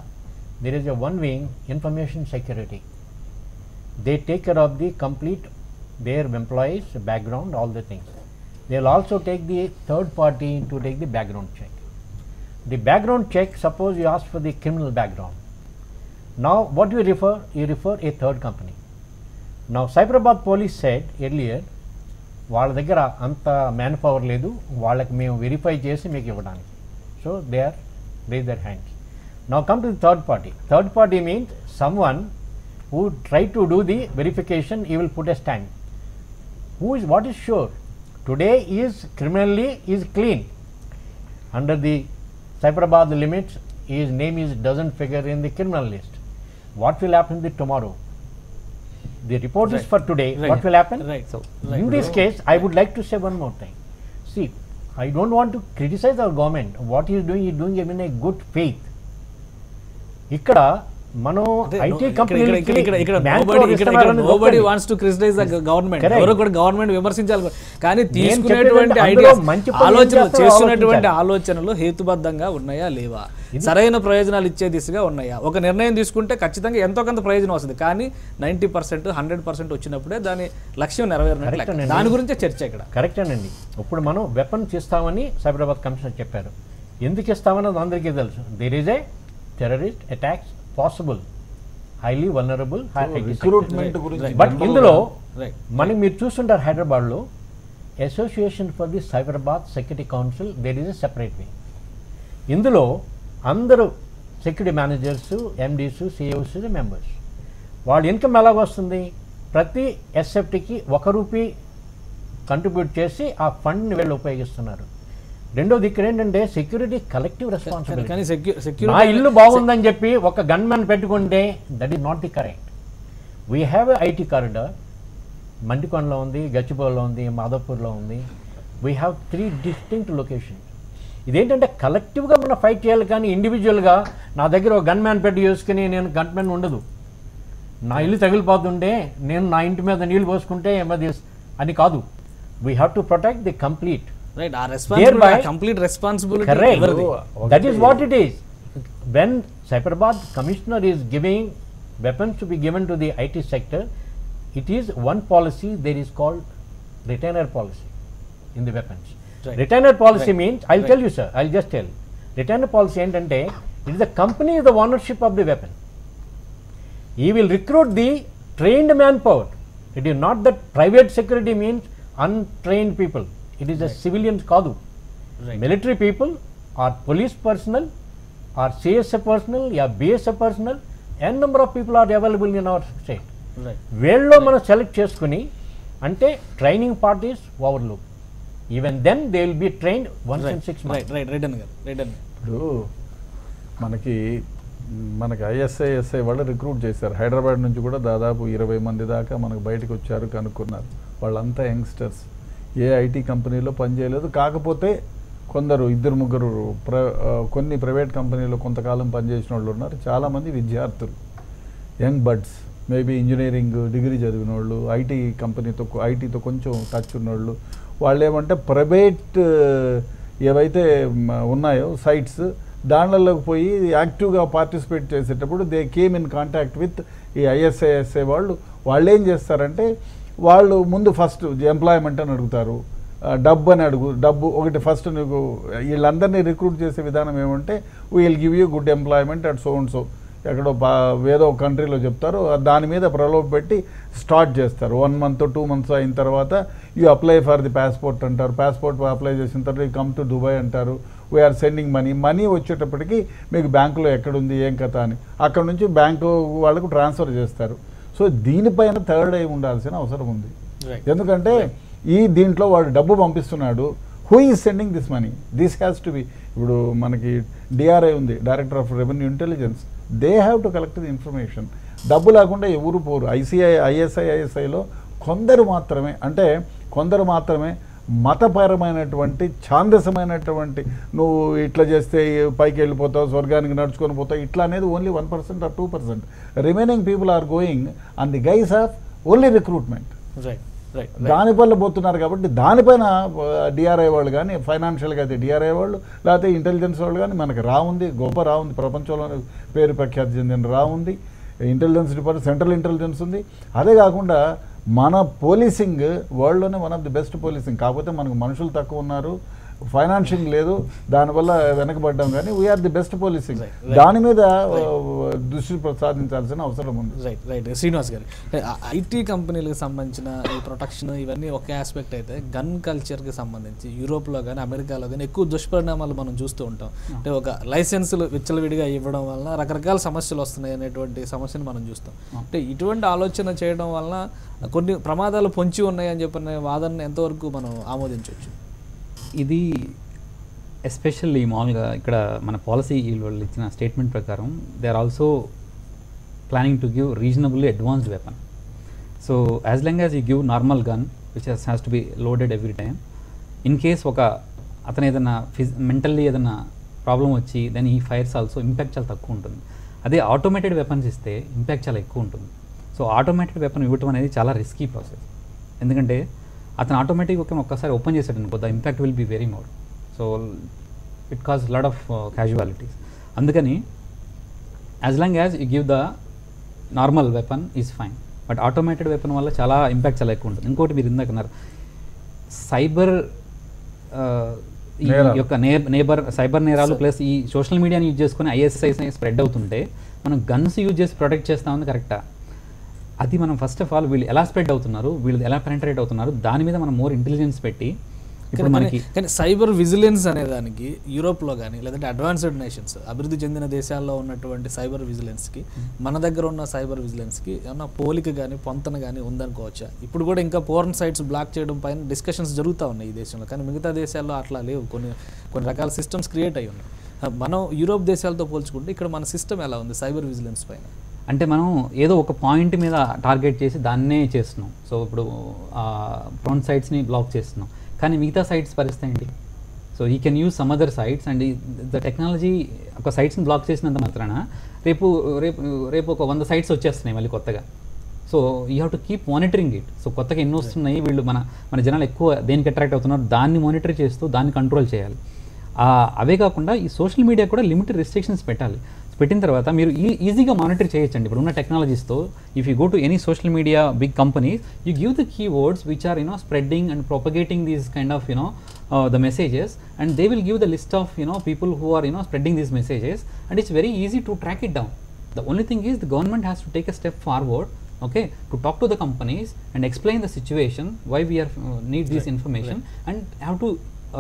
there is a one wing information security. They take care of the complete their employees background, all the things. They'll also take the third party to take the background check. The background check, suppose you ask for the criminal background. Now what you refer a third company. Now Cyberabad police said earlier వాళ్ళ దగ్గర అంత మ్యాన్ పవర్ లేదు, వాళ్ళకి మేము వెరిఫై చేసి మీకు ఇవ్వడానికి. So they are raise their hands. Now come to the third party. Third party means someone who try to do the verification, he will put a stamp. What is sure today is criminally is clean under the Cyberabad limits, his name doesn't figure in the criminal list. What will happen tomorrow? The report is for today. What will happen? So in this case I would like to say one more thing. See, I don't want to criticize our government. What he is doing it in a good faith. ఇక్కడ మనం IT nobody wants to criticize the government. ఎవరు కూడా గవర్నమెంట్ విమర్శించాలి, కానీ తీసుకునేటువంటి ఐడియాస్ ఆలోచనలు చేస్తున్నటువంటి ఆలోచనలు హేతుబద్ధంగా ఉన్నాయా లేవా, సరైన ప్రయోజనాలు ఇచ్చే దిశగా ఉన్నాయా? ఒక నిర్ణయం తీసుకుంటే ఖచ్చితంగా ఎంతో కొంత ప్రయోజనం వస్తుంది, కానీ 90% 100% వచ్చినప్పుడే దాని లక్ష్యం నెరవేరినట్లు. దాని గురించే చర్చ ఇక్కడ. కరెక్టేనండి. ఇప్పుడు మనం వెపన్స్ ఇస్తామని సైబరాబాద్ కమిషనర్ చెప్పారు. ఎందుకు ఇస్తామన్నది అందరికీ తెలుసు. There is a terrorist attacks possible, highly vulnerable recruitment గురించి. బట్ ఇందులో మనకి మీరు చూస్తుంటారు హైదరాబాద్లో association for the Cyberabad security council, there is a separate way. ఇందులో అందరూ security managers, MDs, CEOs members. వాళ్ళ ఇన్కమ్ ఎలాగ వస్తుంది? ప్రతి ఎస్ఎఫ్టీకి ₹1 కంట్రిబ్యూట్ చేసి ఆ ఫండ్ని వీళ్ళు ఉపయోగిస్తున్నారు. రెండోది ఇక్కడ ఏంటంటే సెక్యూరిటీ కలెక్టివ్ రెస్పాన్సిబిలిటీ. నా ఇల్లు బాగుందని చెప్పి ఒక గన్ మ్యాన్ పెట్టుకుంటే that is not the correct. We have a IT corridor. మండికొండలో ఉంది, గచ్చిబౌలిలో ఉంది, మాధవపూర్లో ఉంది. We have 3 distinct locations. ఇదేంటంటే కలెక్టివ్గా మనం ఫైట్ చేయాలి, కానీ ఇండివిజువల్గా నా దగ్గర ఒక గన్ మ్యాన్ పెట్టి చేసుకుని నేను గన్ మ్యాన్ ఉండదు. నా ఇల్లు తగిలిపోతుంటే నేను నా ఇంటి మీద నీళ్ళు పోసుకుంటే అని కాదు. We have to protect the complete right ఆ responsibility Thereby- complete responsibility Correct. ఎవరిది? That is what it is. When Cyberabad commissioner is giving weapons to be given to the IT sector, it is one policy there is called retainer policy in the weapons. Right. Retainer policy Right. means, I'll tell you sir, I'll just tell. Retainer policy ఏంటంటే it is the company is the ownership of the weapon. He will recruit the trained manpower. It is not that private security means untrained people. It is a civilians కాదు. Right. Military people or police personnel or CSF personnel or BSF personnel, n number of people are available in our state. Right. వీళ్ళలో మనం సెలెక్ట్ చేసుకుని అంటే training parties overlook. Even then they will be trained once in 6 months. Right return గారు రిటర్న్ ఇప్పుడు మనకి ఐఎస్ఐ వాళ్ళు రిక్రూట్ చేశారు. హైదరాబాద్ నుంచి కూడా దాదాపు 20 మంది దాకా మనకు బయటకు వచ్చారు, కనుక్కున్నారు. వాళ్ళంతా యంగ్స్టర్స్, ఏ ఐటీ కంపెనీలో పనిచేయలేదు. కాకపోతే కొందరు 2-3 కొన్ని ప్రైవేట్ కంపెనీలో కొంతకాలం పనిచేసిన వాళ్ళు ఉన్నారు. చాలామంది విద్యార్థులు, young buds, maybe engineering degree చదివిన వాళ్ళు, ఐటీతో కొంచెం టచ్ ఉన్నోళ్ళు. వాళ్ళు ఏమంటే ప్రైవేట్ ఏవైతే ఉన్నాయో సైట్స్ దానిలోకి పోయి యాక్టివ్గా పార్టిసిపేట్ చేసేటప్పుడు they came in contact with ఈ ఐఎస్ఐ వాళ్ళు ఏం చేస్తారంటే వాళ్ళు ముందు ఫస్ట్ ఎంప్లాయ్మెంట్ అని అడుగుతారు, డబ్బు ఒకటి ఫస్ట్ నీకు వీళ్ళందరినీ రిక్రూట్ చేసే విధానం ఏమంటే will give you good employment at so and so ఎక్కడో ఏదో ఒక కంట్రీలో చెప్తారు, దాని మీద ప్రలోభ పెట్టి స్టార్ట్ చేస్తారు. 1 month 2 months అయిన తర్వాత you apply for the passport అంటారు. పాస్పోర్ట్ అప్లై చేసిన తర్వాత కమ్ టు దుబాయ్ అంటారు. వీఆర్ సెండింగ్ మనీ వచ్చేటప్పటికి మీకు బ్యాంకులో ఎక్కడుంది ఏం కథ అని అక్కడ నుంచి బ్యాంకు వాళ్ళకు ట్రాన్స్ఫర్ చేస్తారు. సో దీనిపైన థర్డ్ అయి ఉండాల్సిన అవసరం ఉంది. ఎందుకంటే దీంట్లో వాడు డబ్బు పంపిస్తున్నాడు, who is sending this money, this has to be. ఇప్పుడు మనకి డిఆర్ఐ ఉంది, director of revenue intelligence, they have to collect the information. డబ్బు లేకుండా ఎవరు పోరు. ఐఎస్ఐలో కొందరు మాత్రమే మతపరమైనటువంటి ఛాందసమైనటువంటి నువ్వు ఇట్లా చేస్తే పైకి వెళ్ళిపోతావు, స్వర్గానికి నడుచుకొని పోతావు, ఇట్లా అనేది only 1% or 2%. Remaining people are going on the guys of only recruitment. దానివల్ల పోతున్నారు. కాబట్టి దానిపైన డిఆర్ఐ వాళ్ళు కానీ, ఫైనాన్షియల్గా అయితే డిఆర్ఐ వాళ్ళు, లేకపోతే ఇంటెలిజెన్స్ వాళ్ళు కానీ మనకి గొప్ప రావుంది, ప్రపంచంలోనే పేరు ప్రఖ్యాతి చెందిన రావుంది. ఇంటెలిజెన్స్ డిపార్ట్మెంట్, సెంట్రల్ ఇంటెలిజెన్స్ ఉంది. అదే కాకుండా మన పోలీసింగ్ వరల్డ్లోనే one of the best policing. కాకపోతే మనకు మనుషులు తక్కువ ఉన్నారు, ఫైనాన్షింగ్ లేదు, దానివల్ల వెనకబడ్డాం. కానీ వీఆర్ ది బెస్ట్ పోలీసింగ్. దాని మీద దృష్టి సాధించాల్సిన అవసరం ఉంది. రైట్ శ్రీనివాస్ గారు, ఐటీ కంపెనీలకు సంబంధించిన ఈ ప్రొటెక్షన్ ఇవన్నీ ఒక ఆస్పెక్ట్ అయితే, గన్ కల్చర్కి సంబంధించి యూరోప్లో కానీ అమెరికాలో కానీ ఎక్కువ దుష్పరిణామాలు మనం చూస్తూ ఉంటాం. అంటే ఒక లైసెన్సులు విచ్చలవిడిగా ఇవ్వడం వలన రకరకాల సమస్యలు వస్తున్నాయి అనేటువంటి సమస్యను మనం చూస్తాం. అంటే ఇటువంటి ఆలోచన చేయడం వలన కొన్ని ప్రమాదాలు పొంచి ఉన్నాయని చెప్పిన వాదన ఎంతవరకు మనం ఆమోదించవచ్చు? ఇది ఎస్పెషల్లీ మామూలుగా ఇక్కడ మన పాలసీ వాళ్ళు ఇచ్చిన స్టేట్మెంట్ ప్రకారం they are also planning to give reasonably advanced weapon. So as long as you give normal gun which has to be loaded every time, in case అతను ఏదైనా మెంటల్లీ ఏదైనా ప్రాబ్లం వచ్చి దెన్ ఈ ఫైర్స్ ఆల్సో ఇంపాక్ట్ చాలా తక్కువ ఉంటుంది. అదే ఆటోమేటెడ్ వెపన్స్ ఇస్తే ఇంపాక్ట్ చాలా ఎక్కువ ఉంటుంది. సో ఆటోమేటెడ్ వెపన్ ఇవ్వటం అనేది చాలా రిస్కీ ప్రాసెస్. ఎందుకంటే అతను ఆటోమేటిక్గా ఒక్కసారి ఓపెన్ చేసాడు అనుకో, the impact will be very more. So it cause lot of casualties. అందుకని as long as you give the normal weapon is fine, but automated weapon వల్ల చాలా ఇంపాక్ట్ చాలా ఎక్కువ ఉంటుంది. ఇంకోటి మీరు ఇందాక అన్నారు సైబర్ సైబర్ నేరాలు ప్లస్ ఈ సోషల్ మీడియాని యూజ్ చేసుకుని ఐఎస్ఐస్ స్ప్రెడ్ అవుతుంటే మనం గన్స్ యూజ్ చేసి ప్రొటెక్ట్ చేస్తామని కరెక్టా? అది మనం ఫస్ట్ ఆఫ్ ఆల్ వీళ్ళు ఎలా స్ప్రెడ్ అవుతున్నారు, వీళ్ళు ఎలా పెనట్రేట్ అవుతున్నారు, దాని మీద మనం మోర్ ఇంటెలిజెన్స్ పెట్టి ఇప్పుడు మనకి. కానీ సైబర్ విజిలెన్స్ అనే దానికి యూరోప్లో కానీ లేదంటే అడ్వాన్స్డ్ నేషన్స్, అభివృద్ధి చెందిన దేశాల్లో ఉన్నటువంటి సైబర్ విజిలెన్స్కి మన దగ్గర ఉన్న సైబర్ విజిలెన్స్కి ఏమన్నా పోలిక కానీ పొంతన కానీ ఉందనుకోవచ్చా? ఇప్పుడు కూడా ఇంకా పోర్న్ సైట్స్ బ్లాక్ చేయడం పైన డిస్కషన్స్ జరుగుతూ ఉన్నాయి ఈ దేశంలో, కానీ మిగతా దేశాల్లో అట్లా లేవు. కొన్ని రకాల సిస్టమ్స్ క్రియేట్ అయ్యి ఉన్నాయి. మనం యూరోప్ దేశాలతో పోల్చుకుంటే ఇక్కడ మన సిస్టమ్ ఎలా ఉంది సైబర్ విజిలెన్స్ పైన? అంటే మనం ఏదో ఒక పాయింట్ మీద టార్గెట్ చేసి దాన్నే చేస్తున్నాం. సో ఇప్పుడు పోర్న్ సైట్స్ని బ్లాక్ చేస్తున్నాం, కానీ మిగతా సైట్స్ పరిస్థితి ఏంటి? So we can use some other sites and the technology ఒక సైట్స్ని బ్లాక్ చేసినంత మాత్రాన రేపు ఒక 100 సైట్స్ వచ్చేస్తున్నాయి మళ్ళీ కొత్తగా. So you have to keep monitoring it. So కొత్తగా ఎన్ని వస్తున్నాయి, వీళ్ళు మన జనాలు ఎక్కువ దేనికి అట్రాక్ట్ అవుతున్నారు, దాన్ని మానిటర్ చేస్తూ దాన్ని కంట్రోల్ చేయాలి. అవే కాకుండా ఈ సోషల్ మీడియా కూడా లిమిటెడ్ రెస్ట్రిక్షన్స్ పెట్టాలి. పెట్టిన తర్వాత మీరు ఈజీగా మానిటర్ చేయొచ్చండి. ఇప్పుడు ఉన్న టెక్నాలజీస్తో if you go to any social media big companies, you give the keywords which are spreading and propagating these kind of the messages, and they will give the list of people who are spreading these messages, and it's very easy to track it down. The only thing is the government has to take a step forward, okay, to talk to the companies and explain the situation, why we are need this information, and have to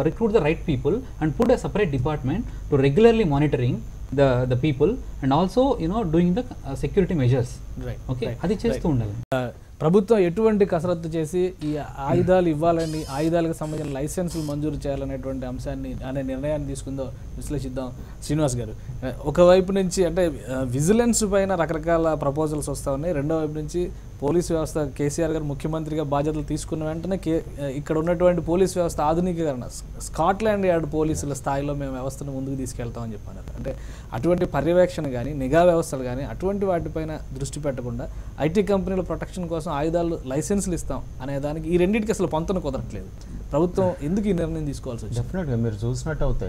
recruit the right people and put a separate department to regularly monitoring the people, and also doing the security measures, okay, adi chestu undali. ప్రభుత్వం ఎటువంటి కసరత్తు చేసి ఈ ఆయుధాలు ఇవ్వాలని, ఆయుధాలకు సంబంధించిన లైసెన్సులు మంజూరు చేయాలనేటువంటి అంశాన్ని అనే నిర్ణయాన్ని తీసుకుందో విశ్లేషిద్దాం. శ్రీనివాస్ గారు, ఒకవైపు నుంచి అంటే విజిలెన్స్ పైన రకరకాల ప్రపోజల్స్ వస్తూ ఉన్నాయి, రెండో వైపు నుంచి పోలీస్ వ్యవస్థ కేసీఆర్ గారు ముఖ్యమంత్రిగా బాధ్యతలు తీసుకున్న వెంటనే ఇక్కడ ఉన్నటువంటి పోలీస్ వ్యవస్థ ఆధునికీకరణ, స్కాట్లాండ్ యార్డ్ పోలీసుల స్థాయిలో మేము వ్యవస్థను ముందుకు తీసుకెళ్తామని చెప్పన్నారు. అంటే అటువంటి పర్యవేక్షణ కానీ, నిఘా వ్యవస్థలు కానీ అటువంటి వాటిపైన దృష్టి పెట్టకుండా ఐటీ కంపెనీల ప్రొటెక్షన్ కోసం ఆయుధాలు లైసెన్సులు ఇస్తాం అనే దానికి ఈ రెండింటికి అసలు పొంతన కుదరట్లేదు. ప్రభుత్వం ఎందుకు ఈ నిర్ణయం తీసుకోవాల్సి వచ్చింది? డెఫినెట్గా మీరు చూసినట్టయితే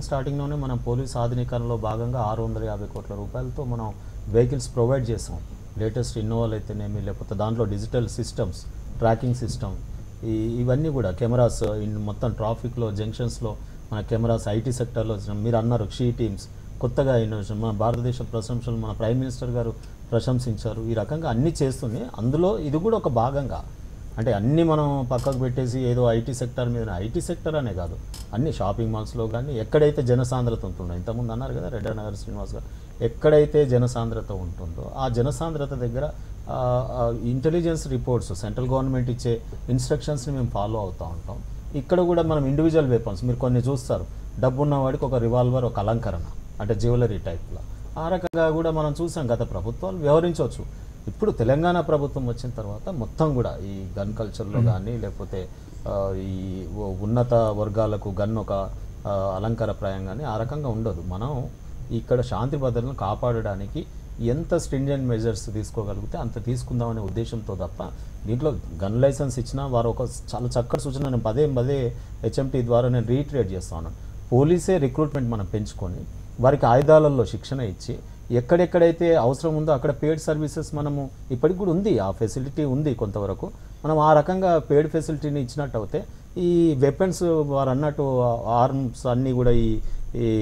స్టార్టింగ్లోనే మనం పోలీస్ ఆధునీకరణలో భాగంగా 650 కోట్ల రూపాయలతో మనం వెహికల్స్ ప్రొవైడ్ చేసాం. లేటెస్ట్ ఇన్నోవాలు అయితేనేమి, లేకపోతే దాంట్లో డిజిటల్ సిస్టమ్స్, ట్రాకింగ్ సిస్టమ్, ఇవన్నీ కూడా కెమెరాస్ మొత్తం ట్రాఫిక్లో, జంక్షన్స్లో మన కెమెరాస్, ఐటీ సెక్టర్లో మీరు అన్నారు షీ టీమ్స్, కొత్తగా ఇన్నోవేషన్, మన భారతదేశ ప్రశంసలు మన ప్రైమ్ మినిస్టర్ గారు ప్రశంసించారు. ఈ రకంగా అన్నీ చేస్తుంది. అందులో ఇది కూడా ఒక భాగంగా, అంటే అన్నీ మనం పక్కకు పెట్టేసి ఏదో ఐటీ సెక్టర్ మీద, ఐటీ సెక్టర్ అనే కాదు, అన్ని షాపింగ్ మాల్స్లో కానీ ఎక్కడైతే జనసాంద్రత ఉంటుందో, ఇంతకుముందు అన్నారు కదా రెడ్డి నగర్ శ్రీనివాస్ గారు, ఎక్కడైతే జనసాంద్రత ఉంటుందో ఆ జనసాంద్రత దగ్గర ఇంటెలిజెన్స్ రిపోర్ట్స్, సెంట్రల్ గవర్నమెంట్ ఇచ్చే ఇన్స్ట్రక్షన్స్ని మేము ఫాలో అవుతూ ఉంటాం. ఇక్కడ కూడా మనం ఇండివిజువల్ వెపన్స్ మీరు కొన్ని చూస్తారు, డబ్బున్న వాడికి ఒక రివాల్వర్, ఒక అలంకరణ, అంటే జ్యువెలరీ టైప్లో, ఆ రకంగా కూడా మనం చూసాం గత ప్రభుత్వాలు వ్యవహరించవచ్చు. ఇప్పుడు తెలంగాణ ప్రభుత్వం వచ్చిన తర్వాత మొత్తం కూడా ఈ గన్ కల్చర్లో కానీ, లేకపోతే ఈ ఉన్నత వర్గాలకు గన్ ఒక అలంకారప్రాయం కానీ ఆ రకంగా ఉండదు. మనం ఇక్కడ శాంతి భద్రతలను కాపాడడానికి ఎంత స్ట్రింజెంట్ మెజర్స్ తీసుకోగలిగితే అంత తీసుకుందామనే ఉద్దేశంతో తప్ప, దీంట్లో గన్ లైసెన్స్ ఇచ్చినా వారు ఒక చాలా చక్కటి సూచన నేను పదే హెచ్ఎంటీ ద్వారా నేను రీట్రేట్ చేస్తాను. పోలీసే రిక్రూట్మెంట్ మనం పెంచుకొని వారికి ఆయుధాలలో శిక్షణ ఇచ్చి ఎక్కడెక్కడైతే అవసరం ఉందో అక్కడ పెయిడ్ సర్వీసెస్ మనము ఇప్పటికి కూడా ఉంది, ఆ ఫెసిలిటీ ఉంది కొంతవరకు. మనం ఆ రకంగా పెయిడ్ ఫెసిలిటీని ఇచ్చినట్టు అయితే ఈ వెపన్స్ వారు అన్నట్టు ఆర్మ్స్ అన్నీ కూడా ఈ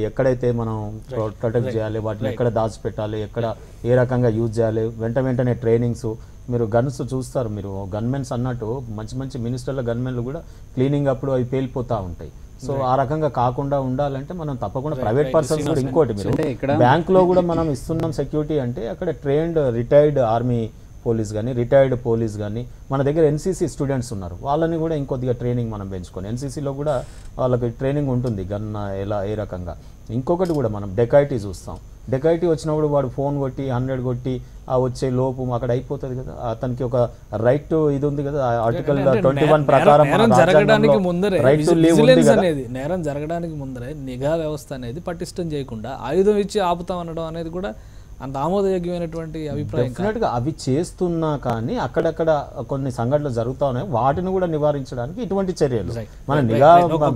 ఎక్కడైతే మనం ప్రొటెక్ట్ చేయాలి, వాటిని ఎక్కడ దాచిపెట్టాలి, ఎక్కడ ఏ రకంగా యూజ్ చేయాలి, వెంటనే ట్రైనింగ్స్. మీరు గన్స్ చూస్తారు, మీరు గన్మెన్స్ అన్నట్టు మంచి మినిస్టర్ల గన్మెన్లు కూడా క్లీనింగ్ అప్పుడు అవి పేలిపోతూ ఉంటాయి. సో ఆ రకంగా కాకుండా ఉండాలంటే మనం తప్పకుండా ప్రైవేట్ పర్సన్స్ కూడా, ఇంకోటి మీరు బ్యాంక్లో కూడా మనం ఇస్తున్నాం సెక్యూరిటీ అంటే అక్కడ ట్రైన్డ్ రిటైర్డ్ ఆర్మీ పోలీస్ కానీ, రిటైర్డ్ పోలీస్ కానీ, మన దగ్గర ఎన్సీసీ స్టూడెంట్స్ ఉన్నారు, వాళ్ళని కూడా ఇంకొద్దిగా ట్రైనింగ్ మనం పెంచుకొని, ఎన్సీసీలో కూడా వాళ్ళకి ట్రైనింగ్ ఉంటుంది గన్ ఎలా ఏ రకంగా. ఇంకొకటి కూడా మనం డెకాయిటీ చూస్తాం, డెకాయిటీ వచ్చినప్పుడు వాడు ఫోన్ కొట్టి 100 కొట్టి ఆ వచ్చే లోపు అక్కడ అయిపోతుంది కదా, అతనికి ఒక రైట్ టు ఇది ఉంది కదా, ఆర్టికల్ 21 ప్రకారం నేరం జరగడానికి ముందరే నిఘా వ్యవస్థ అనేది పటిష్టం చేయకుండా ఆయుధం ఇచ్చి ఆపుతాం అనడం అనేది కూడా అంత ఆమోదయోగ్యమైనటువంటి అభిప్రాయం. డెఫినెట్గా అవి చేస్తున్నా కానీ అక్కడక్కడ కొన్ని సంఘటనలు జరుగుతూ ఉన్నాయి, వాటిని కూడా నివారించడానికి ఇటువంటి చర్యలు మన నిఘా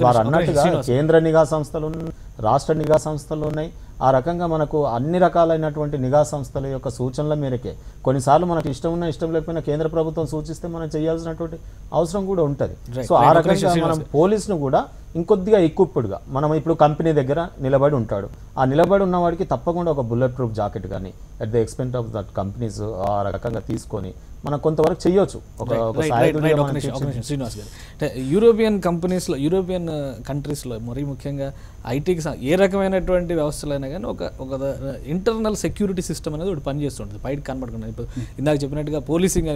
వారు అన్నట్టుగా కేంద్ర నిఘా సంస్థలు ఉన్నాయి, రాష్ట్ర నిఘా సంస్థలు ఉన్నాయి. ఆ రకంగా మనకు అన్ని రకాలైనటువంటి నిఘా సంస్థల యొక్క సూచనల మేరకే కొన్నిసార్లు మనకు ఇష్టం ఉన్నా ఇష్టం లేకపోయినా కేంద్ర ప్రభుత్వం సూచిస్తే మనం చేయాల్సినటువంటి అవసరం కూడా ఉంటుంది. సో ఆ రకంగా మనం పోలీసును కూడా ఇంకొద్దిగా ఎక్విప్డ్గా, మనం ఇప్పుడు కంపెనీ దగ్గర నిలబడి ఉంటాడు, ఆ నిలబడి ఉన్నవాడికి తప్పకుండా ఒక బుల్లెట్ ప్రూఫ్ జాకెట్ కానీ at the expense of that companies ఆ రకంగా తీసుకొని మనం కొంతవరకు చేయొచ్చు. శ్రీనివాస్ గారు, అంటే యూరోపియన్ కంట్రీస్లో మరీ ముఖ్యంగా ఐటీకి ఏ రకమైనటువంటి వ్యవస్థలైనా కానీ ఒక ఇంటర్నల్ సెక్యూరిటీ సిస్టమ్ అనేది ఒకటి పనిచేస్తుంటుంది బయట కనబడకుండా. ఇప్పుడు ఇందాక చెప్పినట్టుగా పోలీసింగ్,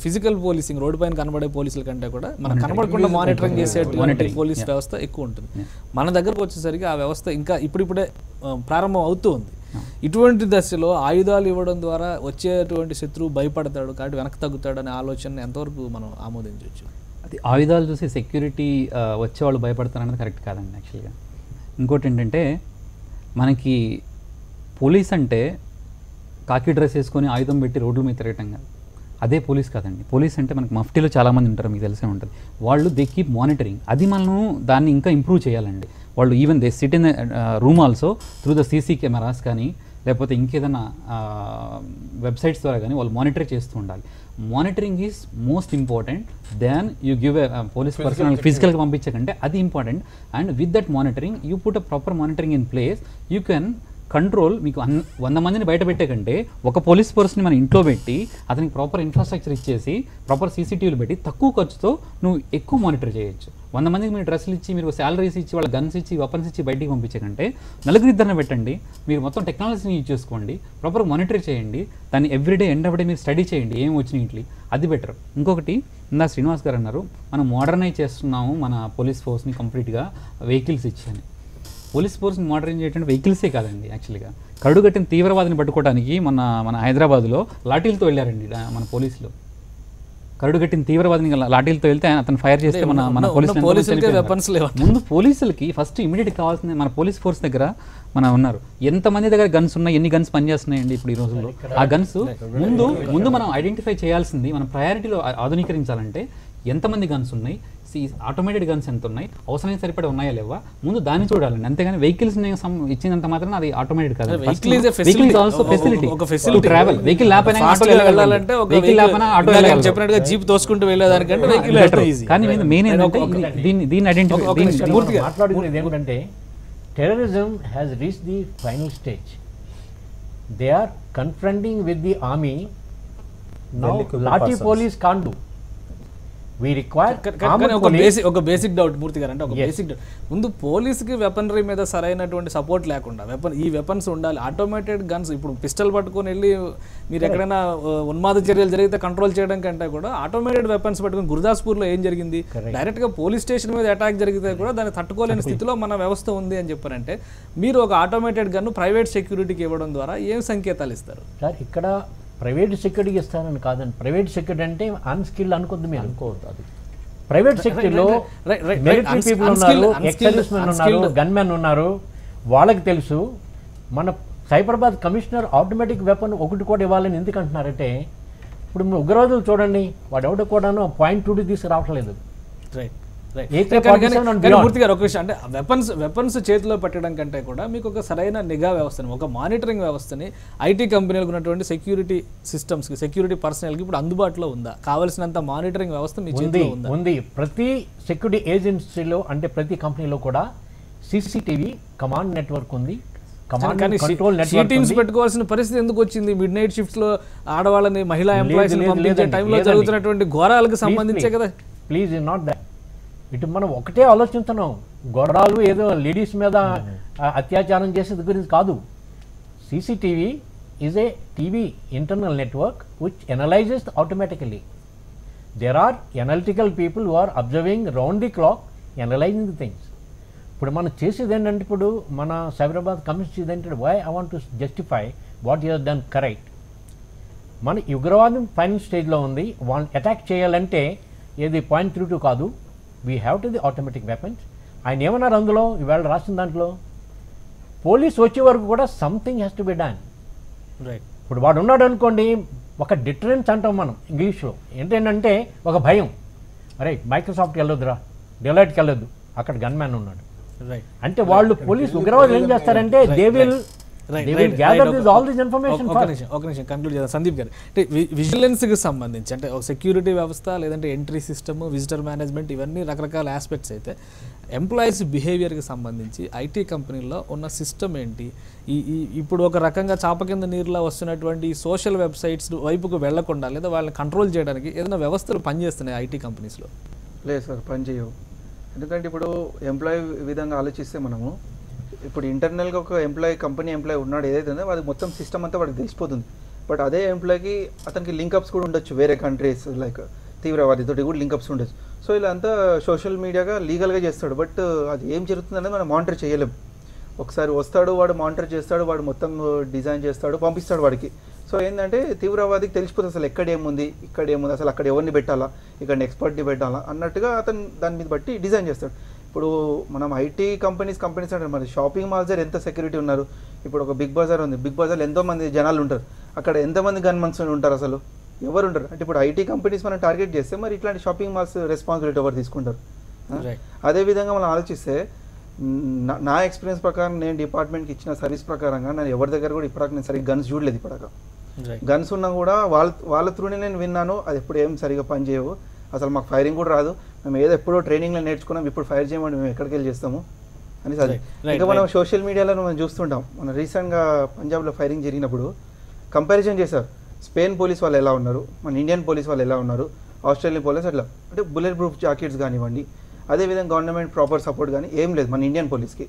ఫిజికల్ పోలీసింగ్, రోడ్డు పైన కనబడే పోలీసుల కంటే కూడా మనం కనబడకుండా మానిటరింగ్ చేసేటువంటి పోలీస్ వ్యవస్థ ఎక్కువ ఉంటుంది. మన దగ్గరకు వచ్చేసరికి ఆ వ్యవస్థ ఇంకా ఇప్పుడిప్పుడే ప్రారంభం అవుతూ ఉంది. ఇటువంటి దశలో ఆయుధాలు ఇవ్వడం ద్వారా వచ్చేటువంటి శత్రువు భయపడతాడు కాబట్టి వెనక్కి తగ్గుతాడు అనే ఆలోచన ఎంతవరకు మనం ఆమోదించవచ్చు? అది ఆయుధాలు చూసి సెక్యూరిటీ వచ్చేవాళ్ళు భయపడతారు అనేది కరెక్ట్ కాదండి. యాక్చువల్గా ఇంకోటి ఏంటంటే, మనకి పోలీస్ అంటే కాకి డ్రెస్ వేసుకొని ఆయుధం పెట్టి రోడ్ల మీద తిరగటం కాదు. అదే పోలీస్ కాదండి. పోలీస్ అంటే మనకి మఫ్టీలో చాలామంది ఉంటారు, మీకు తెలిసే ఉంటుంది. వాళ్ళు దే కీప్ మానిటరింగ్. అది మనం దాన్ని ఇంకా ఇంప్రూవ్ చేయాలండి. వాళ్ళు even they SIT in room also through the CC cameras కానీ లేకపోతే ఇంకేదైనా వెబ్సైట్స్ ద్వారా కానీ వాళ్ళు మానిటర్ చేస్తూ ఉండాలి. Monitoring is most important then you give a police personnel ఫిజికల్గా పంపించకంటే అది important. And with that monitoring you put a proper monitoring in place, you can control. మీకు 100 మందిని బయట పెట్టే కంటే ఒక పోలీస్ పర్సన్ని మన ఇంట్లో పెట్టి అతనికి ప్రాపర్ ఇన్ఫ్రాస్ట్రక్చర్ ఇచ్చేసి ప్రాపర్ సీసీటీవీలు పెట్టి తక్కువ ఖర్చుతో నువ్వు ఎక్కువ మానిటర్ చేయొచ్చు. 100 మందికి మీరు డ్రెస్సులు ఇచ్చి మీరు శాలరీస్ ఇచ్చి వాళ్ళ గన్స్ ఇచ్చి వెపన్స్ ఇచ్చి బయటికి పంపించే కంటే నలుగురిద్దరిని పెట్టండి, మీరు మొత్తం టెక్నాలజీని యూజ్ చేసుకోండి, ప్రాపర్ మానిటర్ చేయండి, దాన్ని ఎవ్రీడే ఎండ్ ఆఫ్ డే మీరు స్టడీ చేయండి ఏం వచ్చినాయి ఇట్లా, అది బెటర్. ఇంకొకటి ఇందా శ్రీనివాస్ గారు అన్నారు మనం మోడర్నైజ్ చేస్తున్నాము మన పోలీస్ ఫోర్స్ని కంప్లీట్గా వెహికల్స్ ఇచ్చాను. పోలీస్ ఫోర్స్ని మోడర్నైజ్ చేయడం వెహికల్సే కాదండి. యాక్చువల్గా కడుగట్టిన తీవ్రవాదిని పట్టుకోవడానికి మన హైదరాబాద్లో లాఠీలతో వెళ్ళారండి మన పోలీసులు. కరుడుగట్టిన తీవ్రవాదిని లాఠీలతో వెళ్తే అతను ఫైర్ చేస్తే మన పోలీసులు ముందు పోలీసులకి ఫస్ట్ ఇమీడియట్ కావాల్సింది మన పోలీస్ ఫోర్స్ దగ్గర ఉన్నారు. ఎంతమంది దగ్గర గన్స్ ఉన్నాయి, ఎన్ని గన్స్ పనిచేస్తున్నాయండి ఇప్పుడు ఈ రోజుల్లో. ఆ గన్స్ ముందు మనం ఐడెంటిఫై చేయాల్సింది, మన ప్రయారిటీలో ఆధునీకరించాలంటే ఎంతమంది గన్స్ ఉన్నాయి, ఆటోమేటెడ్ గన్స్ ఎంత ఉన్నాయి, అవసరానికి సరిపడే ఉన్నాయా లేవా, ముందు దాన్ని చూడాలండి. అంతేగాని వెహికల్స్ ఇచ్చినంత మాత్రం అది ఆటోమేటెడ్ కాదు. చెప్పినట్టుగా జీప్ తోసుకుంటూ వెళ్ళేదానికంటే కానీ మెయిన్ ఏంటంటే దీన్ని ఐడెంటిఫై మాట్లాడుకునేది ఏంటంటే terrorism has reached the final stage. They are confronting with the army. Now Lathi police can't do. We require ఒక బేసిక్ డౌట్ మూర్తి గారు, అంటే ఒక బేసిక్ డౌట్. ముందు పోలీసుకి వెపనరీ మీద సరైనటువంటి సపోర్ట్ లేకుండా ఈ వెపన్స్ ఉండాలి. ఆటోమేటెడ్ గన్స్ ఇప్పుడు పిస్టల్ పట్టుకొని వెళ్ళి మీరు ఎక్కడైనా ఉన్మాద చర్యలు జరిగితే కంట్రోల్ చేయడం కంటే కూడా ఆటోమేటెడ్ వెపన్స్ పట్టుకుని గురుదాస్పూర్లో ఏం జరిగింది, డైరెక్ట్గా పోలీస్ స్టేషన్ మీద అటాక్ జరిగితే కూడా దాన్ని తట్టుకోలేని స్థితిలో మన వ్యవస్థ ఉంది అని చెప్పారంటే మీరు ఒక ఆటోమేటెడ్ గన్ను ప్రైవేట్ సెక్యూరిటీకి ఇవ్వడం ద్వారా ఏం సంకేతాలు ఇస్తారు సార్? ఇక్కడ ప్రైవేట్ సెక్యూరిటీకి ఇస్తారని కాదండి. ప్రైవేట్ సెక్యూరిటీ అంటే అన్స్కిల్డ్ అనుకోద్దు, మీరు అనుకోవద్దు. అది ప్రైవేట్ సెక్యూరిటీలో మిలిటరీ పీపుల్ ఉన్నారు, ఎక్స్ మెన్ ఉన్నారు, గన్ మెన్ ఉన్నారు, వాళ్ళకి తెలుసు. మన సైబరాబాద్ కమిషనర్ ఆటోమేటిక్ వెపన్ ఒకటి కూడా ఇవ్వాలని ఎందుకు అంటున్నారంటే ఇప్పుడు ఉగ్రవాదులు చూడండి, వాడు ఎవడు కూడాను .22 తీసుకురావట్లేదు. మూర్తి గారు ఒక విషయం, అంటే వెపన్స్ చేతిలో పెట్టడం కంటే కూడా మీకు ఒక సరైన నిఘా వ్యవస్థని, ఒక మానిటరింగ్ వ్యవస్థని ఐటీ కంపెనీలకు ఉన్నటువంటి సెక్యూరిటీ సిస్టమ్స్కి, సెక్యూరిటీ పర్సనల్కి ఇప్పుడు అందుబాటులో ఉందా? కావాల్సినంత మానిటరింగ్ వ్యవస్థ మీ చేతిలో ఉందా? ఉంది. ప్రతి సెక్యూరిటీ ఏజెన్సీలో అంటే ప్రతి కంపెనీలో కూడా CCTV కమాండ్ నెట్వర్క్ ఉంది, పెట్టుకోవాల్సిన పరిస్థితి ఎందుకు వచ్చింది? మిడ్ నైట్ షిఫ్ట్స్ లో ఆడవాళ్ళని, మహిళా ఎంప్లాయీస్ పంపించే టైంలో జరుగుతున్నటువంటి ఘోరాలకు సంబంధించే కదా. Please not that. ఇటు మనం ఒకటే ఆలోచిస్తున్నాం, గొర్రాలు ఏదో లేడీస్ మీద అత్యాచారం చేసేది గురించి కాదు. CCTV is a TV internal network which analyses automatically. There are analytical people who are observing round the clock, analysing the things. ఇప్పుడు మనం చేసేది ఏంటంటే, ఇప్పుడు మన సైబరాబాద్ కమిషన్ ఏంటంటే, why I want to justify what you done correct. మన ఉగ్రవాదం ఫైనల్ స్టేజ్లో ఉంది, వాళ్ళని అటాక్ చేయాలంటే ఏది .32 కాదు, we have to the automatic weapons. ఆయన ఏమన్నారు అందులో, ఇవాళ రాసిన దాంట్లో పోలీస్ వచ్చే వరకు కూడా something has to be done. Right. ఇప్పుడు వాడు ఉన్నాడు అనుకోండి, ఒక డిటరెన్స్ అంటాం మనం ఇంగ్లీష్లో. ఏంటంటే ఒక భయం, అరే మైక్రోసాఫ్ట్కి వెళ్ళొద్దురా, డెలైట్కి వెళ్ళొద్దు, అక్కడ గన్ మ్యాన్ ఉన్నాడు. అంటే వాళ్ళు పోలీస్ ఉగ్రవాదులు ఏం చేస్తారంటే దే విల్ కంక్లూడ్ చేద్దాం. సందీప్ గారు, అంటే విజిలెన్స్కి సంబంధించి అంటే ఒక సెక్యూరిటీ వ్యవస్థ లేదంటే ఎంట్రీ సిస్టమ్, విజిటర్ మేనేజ్మెంట్, ఇవన్నీ రకరకాల ఆస్పెక్ట్స్ అయితే ఎంప్లాయీస్ బిహేవియర్కి సంబంధించి ఐటీ కంపెనీల్లో ఉన్న సిస్టమ్ ఏంటి? ఇప్పుడు ఒక రకంగా చాప కింద నీరులా వస్తున్నటువంటి ఈ సోషల్ వెబ్సైట్స్ వైపుకు వెళ్లకుండా లేదా వాళ్ళని కంట్రోల్ చేయడానికి ఏదైనా వ్యవస్థలు పనిచేస్తున్నాయి ఐటీ కంపెనీస్లో? లేదు సార్, పనిచేయవు. ఎందుకంటే ఇప్పుడు ఎంప్లాయీ విధంగా ఆలోచిస్తే మనము ఇప్పుడు ఇంటర్నల్గా ఒక కంపెనీ ఎంప్లాయీ ఉన్నాడు ఏదైతే ఉందో అది మొత్తం సిస్టమ్ అంతా వాడికి తెలిసిపోతుంది. బట్ అదే ఎంప్లాయీకి అతనికి లింకప్స్ కూడా ఉండొచ్చు, వేరే కంట్రీస్ లైక్ తీవ్రవాదితోటి కూడా లింకప్స్ ఉండొచ్చు. సో ఇలా అంతా సోషల్ మీడియాగా లీగల్గా చేస్తాడు, బట్ అది ఏం జరుగుతుందనేది మనం మానిటర్ చేయలేం. ఒకసారి వస్తాడు, వాడు మానిటర్ చేస్తాడు, వాడు మొత్తం డిజైన్ చేస్తాడు, పంపిస్తాడు వాడికి. సో ఏంటంటే తీవ్రవాదికి తెలిసిపోతుంది అసలు ఎక్కడ ఏముంది, ఇక్కడ ఏముంది, అసలు అక్కడ ఎవరిని పెట్టాలా, ఇక్కడ ఎక్స్పర్ట్ని పెట్టాలా అన్నట్టుగా అతను దాని మీద బట్టి డిజైన్ చేస్తాడు. ఇప్పుడు మనం ఐటీ కంపెనీస్ అంటే మరి షాపింగ్ మాల్స్ ఎంత సెక్యూరిటీ ఉన్నారు. ఇప్పుడు ఒక బిగ్ బజార్ ఉంది, బిగ్ బజార్లో ఎంతోమంది జనాలు ఉంటారు, అక్కడ ఎంతమంది గన్మన్స్ ఉంటారు అసలు ఎవరు ఉండరు. అంటే ఇప్పుడు ఐటీ కంపెనీస్ మనం టార్గెట్ చేస్తే మరి ఇట్లాంటి షాపింగ్ మాల్స్ రెస్పాన్సిబిలిటీ ఎవరు తీసుకుంటారు? అదేవిధంగా మనం ఆలోచిస్తే నా ఎక్స్పీరియన్స్ ప్రకారం నేను డిపార్ట్మెంట్కి ఇచ్చిన సర్వీస్ ప్రకారంగా నేను ఎవరి దగ్గర కూడా ఇప్పటిదాకా నేను సరిగ్గా గన్స్ చూడలేదు. ఇప్పటిదాకా గన్స్ ఉన్నా కూడా వాళ్ళ త్రూనే నేను విన్నాను, అది ఎప్పుడు ఏం సరిగ్గా పనిచేయవు, అసలు మాకు ఫైరింగ్ కూడా రాదు, మేము ఏదో ఎప్పుడో ట్రైనింగ్లో నేర్చుకున్నాం, ఇప్పుడు ఫైర్ చేయమని మేము ఎక్కడికి వెళ్ళి చేస్తాము అని. సరే ఇంకా మనం సోషల్ మీడియాలో మనం చూస్తుంటాం. మన రీసెంట్గా పంజాబ్లో ఫైరింగ్ జరిగినప్పుడు కంపారిజన్ చేశారు, స్పెయిన్ పోలీస్ వాళ్ళు ఎలా ఉన్నారు, మన ఇండియన్ పోలీస్ వాళ్ళు ఎలా ఉన్నారు, ఆస్ట్రేలియన్ పోలీస్ అట్లా. అంటే బుల్లెట్ ప్రూఫ్ జాకెట్స్ కానివ్వండి, అదేవిధంగా గవర్నమెంట్ ప్రాపర్ సపోర్ట్ కానీ ఏం లేదు మన ఇండియన్ పోలీస్కి.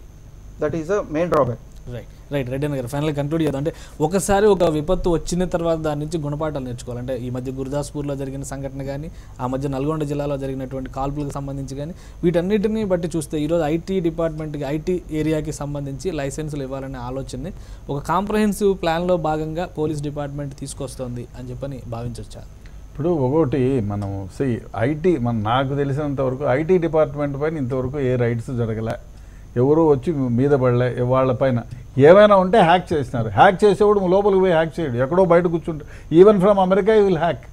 That is the main drawback. Right Reddy గారు ఫైనల్ కంక్లూడ్ చేద్దాం. అంటే ఒకసారి ఒక విపత్తు వచ్చిన తర్వాత దాని నుంచి గుణపాఠాలు నేర్చుకోవాలంటే ఈ మధ్య గురుదాస్పూర్లో జరిగిన సంఘటన కానీ, ఆ మధ్య నల్గొండ జిల్లాలో జరిగినటువంటి కాల్పులకు సంబంధించి కానీ, వీటన్నిటిని బట్టి చూస్తే ఈరోజు ఐటీ డిపార్ట్మెంట్కి, ఐటీ ఏరియాకి సంబంధించి లైసెన్సులు ఇవ్వాలనే ఆలోచనని ఒక కాంప్రహెన్సివ్ ప్లాన్లో భాగంగా పోలీస్ డిపార్ట్మెంట్ తీసుకొస్తుంది అని చెప్పని భావించవచ్చా? ఇప్పుడు ఒకటి మనం ఐటీ నాకు తెలిసినంత వరకు ఐటీ డిపార్ట్మెంట్ పైన ఇంతవరకు ఏ రైడ్స్ జరగలే, ఎవరు వచ్చి మీద పడలే. వాళ్ళ పైన ఏమైనా ఉంటే హ్యాక్ చేసినారు. హ్యాక్ చేసేవాడు లోపలికి పోయి హ్యాక్ చేయడు, ఎక్కడో బయట కూర్చుంటారు. Even from America you will hack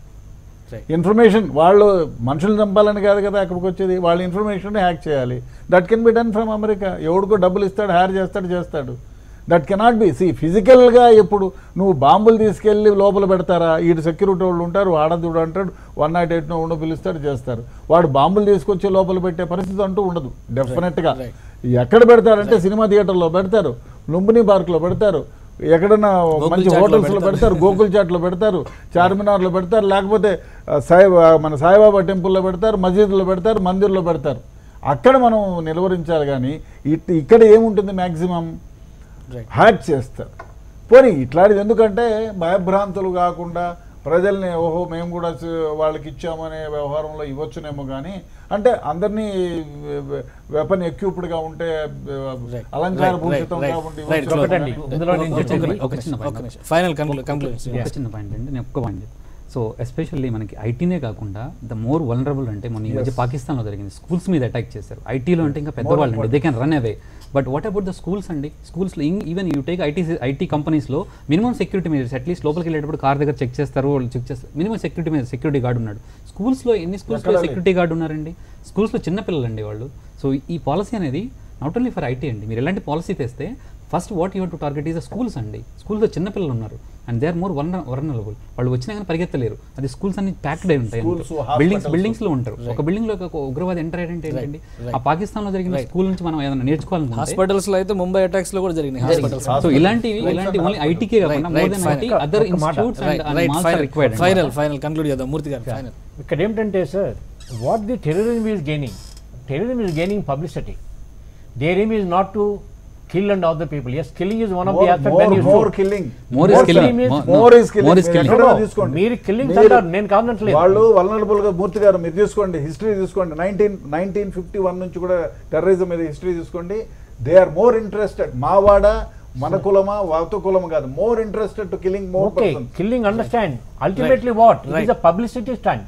information. వాళ్ళు మనుషులు చంపాలని కాదు కదా అక్కడికి వచ్చేది, వాళ్ళ ఇన్ఫర్మేషన్ హ్యాక్ చేయాలి. That can be done from America. ఎవడికో డబ్బులు ఇస్తాడు, హ్యార్ చేస్తాడు. దట్ కెనాట్ బి ఫిజికల్గా. ఎప్పుడు నువ్వు బాంబులు తీసుకెళ్ళి లోపల పెడతారా? ఈడు సెక్యూరిటీ వాళ్ళు ఉంటారు, వాడదుడు అంటాడు, 108 ఉండి పిలుస్తాడు, చేస్తారు. వాడు బాంబులు తీసుకొచ్చి లోపల పెట్టే పరిస్థితి అంటూ ఉండదు డెఫినెట్గా. ఎక్కడ పెడతారంటే సినిమా థియేటర్లో పెడతారు, లుంబిని పార్క్లో పెడతారు, ఎక్కడన్నా మంచి హోటల్స్లో పెడతారు, గోకుల్ చాట్లో పెడతారు, చార్మినార్లో పెడతారు, లేకపోతే మన సాయిబాబా టెంపుల్లో పెడతారు, మసీదులో పెడతారు, మందిర్లో పెడతారు. అక్కడ మనం నిలువరించాలి. కానీ ఇక్కడ ఏముంటుంది మ్యాక్సిమం హ్యాక్ చేస్తారు. పోనీ ఇట్లాంటిది ఎందుకంటే భయభ్రాంతులు కాకుండా ప్రజల్ని ఓహో మేము కూడా వాళ్ళకి ఇచ్చామనే వ్యవహారంలో ఇవ్వచ్చునేమో. కానీ అంటే అందరినీ వెపన్ ఎక్విప్డ్గా ఉంటే అలంకార భూషితంగా ఉండి చిన్న పాయింట్ అండి, నేను ఒక్క పాయింట్. సో ఎస్పెషల్లీ మనకి ఐటీనే కాకుండా ద మోర్ వల్నరబుల్ అంటే మన ఈ మధ్య పాకిస్తాన్లో జరిగింది, స్కూల్స్ మీద అటాక్ చేశారు. ఐటీలో అంటే ఇంకా పెద్దవాళ్ళు అండి, they can run away. But what about the schools అండి? స్కూల్స్లో ఈవెన్ యూ టేక్ ఐటీ కంపెనీస్లో మినిమం సెక్యూరిటీ మెజర్స్, అట్లీస్ట్ లోపలికి వెళ్ళేటప్పుడు కార్ దగ్గర చెక్ చేస్తారు, వాళ్ళు చెక్ చేస్తారు. మినిమం సెక్యూరిటీ గార్డ్ ఉన్నాడు. స్కూల్స్లో ఎన్ని స్కూల్స్లో సెక్యూరిటీ గార్డ్ ఉన్నారండి? స్కూల్స్లో చిన్నపిల్లలు అండి వాళ్ళు. సో ఈ పాలసీ అనేది నాట్ ఓన్లీ ఫర్ ఐటీ అండి. మీరు ఎలాంటి పాలసీ తెస్తే first what you want to target is the schools అండి. స్కూల్స్లో చిన్నపిల్లలు ఉన్నారు and they are more vulnerable. వాళ్ళు వచ్చినా కానీ పరిగెత్తలేరు. అది స్కూల్స్ అన్ని ప్యాక్డ్ అయి ఉంటాయి, బిల్డింగ్స్లో ఉంటారు. ఒక బిల్డింగ్లో ఒక ఉగ్రవాది ఎంటర్ అయ్యారంటే ఏంటండి? ఆ పాకిస్తాన్లో జరిగిన స్కూల్ నుంచి మనం ఏదైనా నేర్చుకోవాలనుకుంటే హాస్పిటల్స్లో అయితే ముంబై అటాక్స్ లో కూడా జరిగినాయి. సో ఇలాంటి ఓన్లీ ఐటీకే కాకుండా more then IT other institutes and malls are required. Final conclude చేద్దాం మూర్తి గారు. ఫైనల్ ఇక్కడ ఏమిటంటే sir, what the terrorism is gaining publicity. Their aim is not to kill and other people. Yes, killing is one of the aspects. When you more killing. More is killing. మీరు కిల్లింగ్ అంటారు, నేను కాదనట్లేదు. వాళ్ళు వల్నరబుల్ గా. మూర్తి గారు మీరు తీసుకోండి, హిస్టరీ తీసుకోండి, 1951 నుంచి కూడా టెర్రరిజం మీద హిస్టరీ తీసుకోండి. They are more interested. మావాడ, మన కులమా, వాత కులమా కాదు, more interested to killing more persons. Killing, understand, ultimately what? It is a publicity stunt.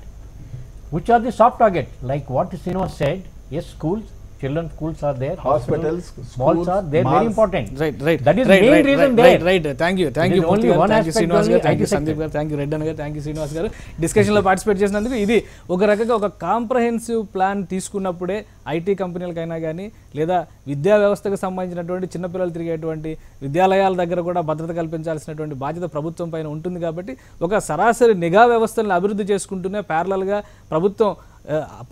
Which are the soft target? Like what Srinivas said, yes, schools, children's schools are there, hospitals, malls are there, very important. Right. That is main reason there. Right. Thank you only one thank you aspect Srinivas garu, thank you IT Sandeep garu, thank you Reddy garu, thank you Srinivas garu. Discussion లో పార్టిసిపేట్ చేసినందుకు. ఇది ఒక రకంగా ఒక కాంప్రహెన్సివ్ ప్లాన్ తీసుకున్నప్పుడే ఐటీ కంపెనీలకైనా కానీ లేదా విద్యా వ్యవస్థకు సంబంధించినటువంటి చిన్నపిల్లలు తిరిగేటువంటి విద్యాలయాల దగ్గర కూడా భద్రత కల్పించాల్సినటువంటి బాధ్యత ప్రభుత్వం పైన ఉంటుంది. కాబట్టి ఒక సరాసరి నిఘా వ్యవస్థలను అభివృద్ధి చేసుకుంటూనే ప్యారలల్గా ప్రభుత్వం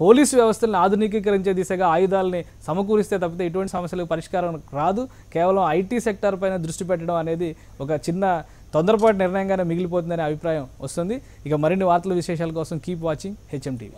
పోలీసు వ్యవస్థలను ఆధునికీకరించే దిశగా ఆయుధాలని సమకూరిస్తే తప్పితే ఇటువంటి సమస్యలకు పరిష్కారం రాదు. కేవలం ఐటీ సెక్టార్ పైన దృష్టి పెట్టడం అనేది ఒక చిన్న తొందరపాటు నిర్ణయంగానే మిగిలిపోతుందనే అభిప్రాయం వస్తుంది. ఇక మరిన్ని వార్తల విశేషాల కోసం కీప్ వాచింగ్ HM TV.